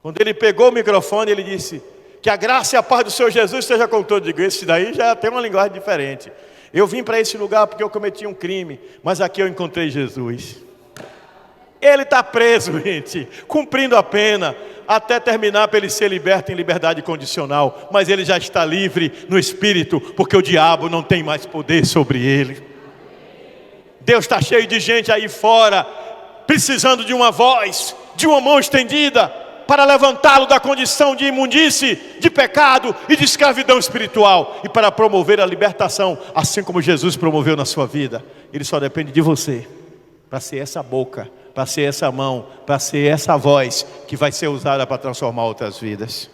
Speaker 1: Quando ele pegou o microfone, ele disse: que a graça e a paz do Senhor Jesus seja com todos. Digo, esse daí já tem uma linguagem diferente. Eu vim para esse lugar porque eu cometi um crime, mas aqui eu encontrei Jesus. Ele está preso, gente, cumprindo a pena, até terminar para ele ser liberto em liberdade condicional. Mas ele já está livre no Espírito, porque o diabo não tem mais poder sobre ele. Deus está cheio de gente aí fora, precisando de uma voz, de uma mão estendida, para levantá-lo da condição de imundície, de pecado e de escravidão espiritual, e para promover a libertação, assim como Jesus promoveu na sua vida. Ele só depende de você, para ser essa boca, para ser essa mão, para ser essa voz, que vai ser usada para transformar outras vidas.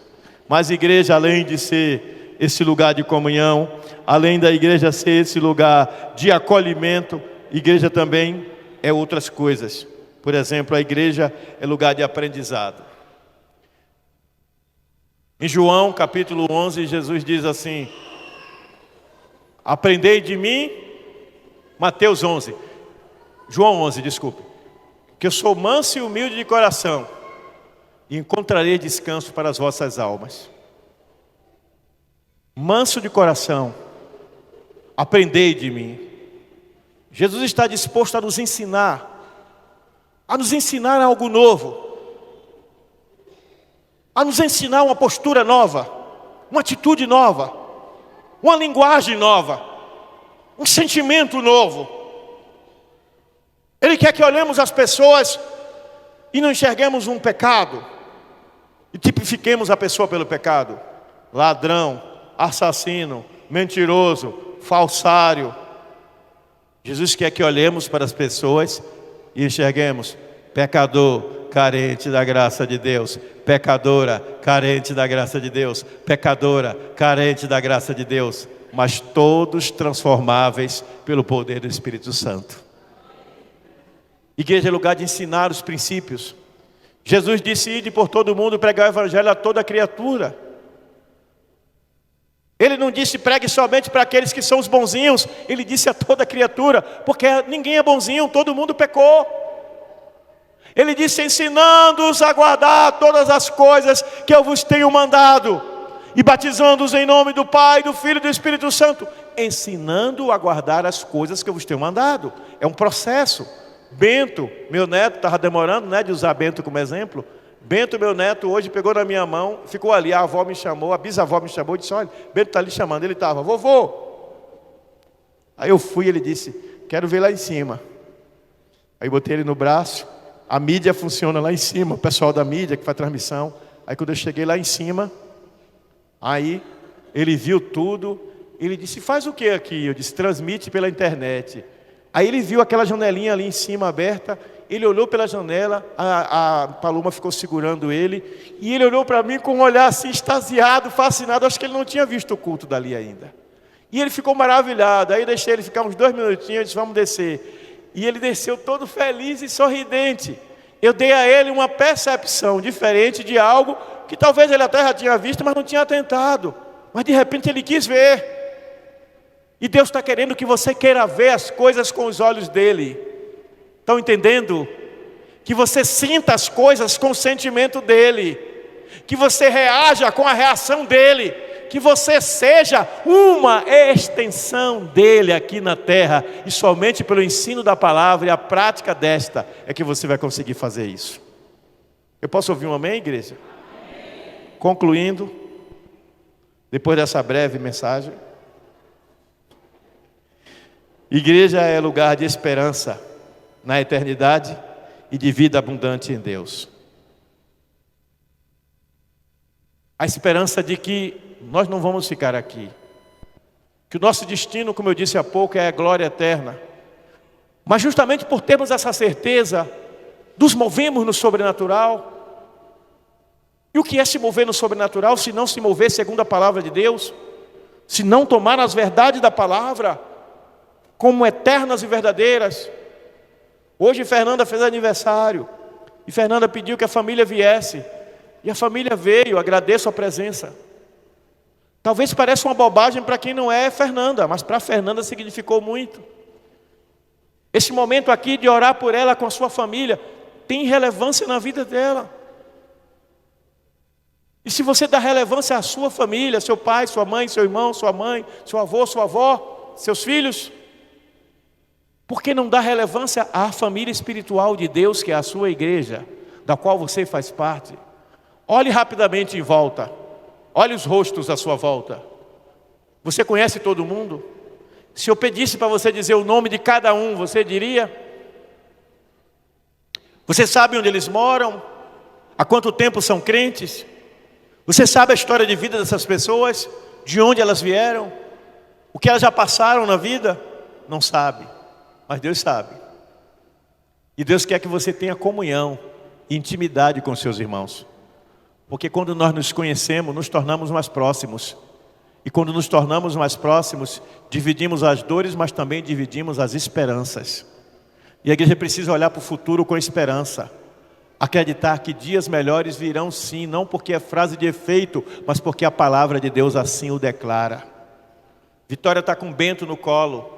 Speaker 1: Mas igreja, além de ser esse lugar de comunhão, além da igreja ser esse lugar de acolhimento, igreja também é outras coisas. Por exemplo, a igreja é lugar de aprendizado. Em João capítulo 11, Jesus diz assim: aprendei de mim, Mateus 11, João 11, desculpe, que eu sou manso e humilde de coração, e encontrarei descanso para as vossas almas. Manso de coração, aprendei de mim. Jesus está disposto a nos ensinar algo novo, a nos ensinar uma postura nova, uma atitude nova. uma linguagem nova, um sentimento novo. Ele quer que olhemos as pessoas e não enxerguemos um pecado e tipifiquemos a pessoa pelo pecado. Ladrão, assassino, mentiroso, falsário. Jesus quer que olhemos para as pessoas e enxerguemos pecador, carente da graça de Deus. Pecadora, carente da graça de Deus. Pecadora, carente da graça de Deus. Mas todos transformáveis pelo poder do Espírito Santo. Igreja é lugar de ensinar os princípios. Jesus disse: ide por todo mundo pregar o evangelho a toda criatura. Ele não disse pregue somente para aqueles que são os bonzinhos. Ele disse a toda criatura, porque ninguém é bonzinho, todo mundo pecou. Ele disse: ensinando-os a guardar todas as coisas que eu vos tenho mandado, e batizando-os em nome do Pai, do Filho e do Espírito Santo. Ensinando a guardar as coisas que eu vos tenho mandado. É um processo. Bento, meu neto, estava demorando, né, de usar Bento como exemplo. Bento, meu neto, hoje pegou na minha mão, ficou ali, a avó me chamou, a bisavó me chamou e disse: olha, Bento está ali chamando. Ele estava: vovô. Aí eu fui, ele disse: quero ver lá em cima. Aí botei ele no braço. A mídia funciona lá em cima, o pessoal da mídia que faz transmissão. Aí quando eu cheguei lá em cima, aí ele viu tudo. Ele disse: faz o que aqui? Eu disse: transmite pela internet. Aí ele viu aquela janelinha ali em cima aberta. Ele olhou pela janela, a Paloma ficou segurando ele, e ele olhou para mim com um olhar assim extasiado, fascinado. Acho que ele não tinha visto o culto dali ainda. E ele ficou maravilhado. Aí deixei ele ficar uns 2 minutinhos, eu disse: vamos descer. E ele desceu todo feliz e sorridente. Eu dei a ele uma percepção diferente de algo que talvez ele até já tinha visto, mas não tinha atentado. Mas de repente ele quis ver. E Deus está querendo que você queira ver as coisas com os olhos dele. Estão entendendo? Que você sinta as coisas com o sentimento dele. Que você reaja com a reação dele. Que você seja uma extensão dele aqui na terra. E somente pelo ensino da palavra e a prática desta é que você vai conseguir fazer isso. Eu posso ouvir um amém, igreja? Amém. Concluindo, depois dessa breve mensagem. Igreja é lugar de esperança na eternidade e de vida abundante em Deus. A esperança de que nós não vamos ficar aqui. Que o nosso destino, como eu disse há pouco, é a glória eterna. Mas justamente por termos essa certeza, nos movemos no sobrenatural. E o que é se mover no sobrenatural, se não se mover segundo a palavra de Deus? Se não tomar as verdades da palavra como eternas e verdadeiras. Hoje Fernanda fez aniversário, e Fernanda pediu que a família viesse, e a família veio. Agradeço a presença. Talvez pareça uma bobagem para quem não é Fernanda, mas para Fernanda significou muito. Esse momento aqui de orar por ela com a sua família tem relevância na vida dela. E se você dá relevância à sua família, seu pai, sua mãe, seu irmão, sua mãe, seu avô, sua avó, seus filhos, por que não dá relevância à família espiritual de Deus, que é a sua igreja, da qual você faz parte? Olhe rapidamente em volta. Olhe os rostos à sua volta. Você conhece todo mundo? Se eu pedisse para você dizer o nome de cada um, você diria? Você sabe onde eles moram? Há quanto tempo são crentes? Você sabe a história de vida dessas pessoas? De onde elas vieram? O que elas já passaram na vida? Não sabe. Mas Deus sabe. E Deus quer que você tenha comunhão e intimidade com seus irmãos. Porque quando nós nos conhecemos, nos tornamos mais próximos. E quando nos tornamos mais próximos, dividimos as dores, mas também dividimos as esperanças. E a igreja precisa olhar para o futuro com esperança. Acreditar que dias melhores virão sim, não porque é frase de efeito, mas porque a palavra de Deus assim o declara. Vitória está com Bento no colo.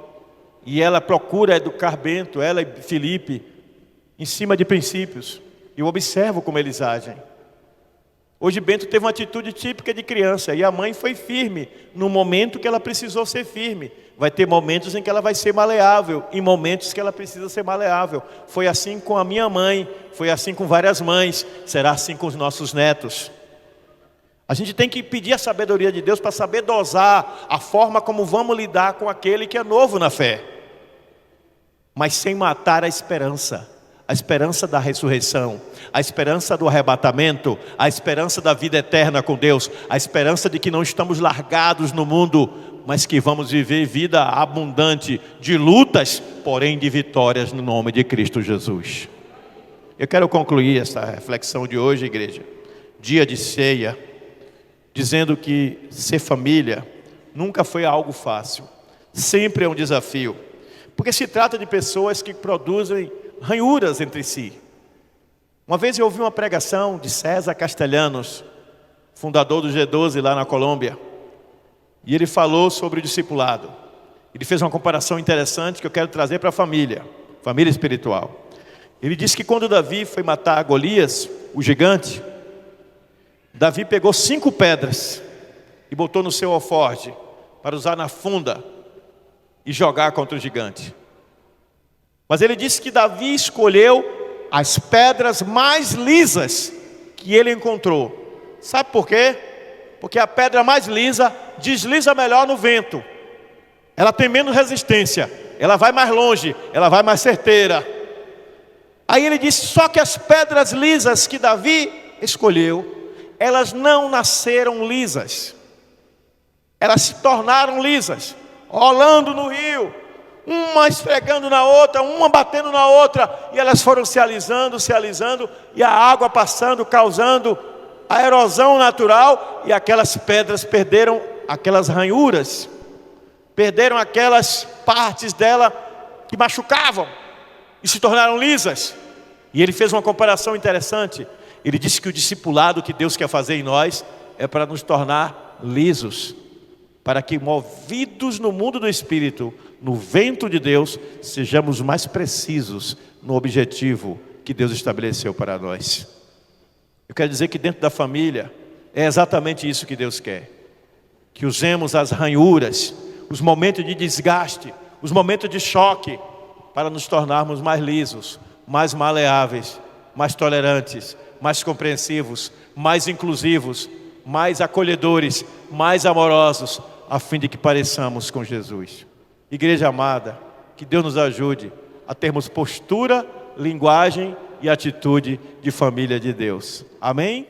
Speaker 1: E ela procura educar Bento, ela e Felipe, em cima de princípios. Eu observo como eles agem. Hoje Bento teve uma atitude típica de criança, e a mãe foi firme no momento que ela precisou ser firme. Vai ter momentos em que ela vai ser maleável, em momentos que ela precisa ser maleável. Foi assim com a minha mãe, foi assim com várias mães, será assim com os nossos netos. A gente tem que pedir a sabedoria de Deus para saber dosar a forma como vamos lidar com aquele que é novo na fé. Mas sem matar a esperança da ressurreição, a esperança do arrebatamento, a esperança da vida eterna com Deus, a esperança de que não estamos largados no mundo, mas que vamos viver vida abundante de lutas, porém de vitórias no nome de Cristo Jesus. Eu quero concluir essa reflexão de hoje, igreja, dia de ceia, dizendo que ser família nunca foi algo fácil, sempre é um desafio, porque se trata de pessoas que produzem ranhuras entre si. Uma vez eu ouvi uma pregação de César Castellanos, fundador do G12 lá na Colômbia, e ele falou sobre o discipulado. Ele fez uma comparação interessante que eu quero trazer para a família espiritual. Ele disse que quando Davi foi matar Golias, o gigante, Davi pegou 5 pedras e botou no seu alforje para usar na funda e jogar contra o gigante. Mas ele disse que Davi escolheu as pedras mais lisas que ele encontrou. Sabe por quê? Porque a pedra mais lisa desliza melhor no vento. Ela tem menos resistência, ela vai mais longe, ela vai mais certeira. Aí ele disse, só que as pedras lisas que Davi escolheu, elas não nasceram lisas. Elas se tornaram lisas, rolando no rio, uma esfregando na outra, uma batendo na outra, e elas foram se alisando, e a água passando, causando a erosão natural, e aquelas pedras perderam aquelas ranhuras, perderam aquelas partes dela que machucavam, e se tornaram lisas. E ele fez uma comparação interessante. Ele disse que o discipulado que Deus quer fazer em nós é para nos tornar lisos, para que, movidos no mundo do Espírito, no vento de Deus, sejamos mais precisos no objetivo que Deus estabeleceu para nós. Eu quero dizer que dentro da família é exatamente isso que Deus quer, que usemos as ranhuras, os momentos de desgaste, os momentos de choque, para nos tornarmos mais lisos, mais maleáveis, mais tolerantes, mais compreensivos, mais inclusivos, mais acolhedores, mais amorosos, a fim de que pareçamos com Jesus. Igreja amada, que Deus nos ajude a termos postura, linguagem e atitude de família de Deus. Amém?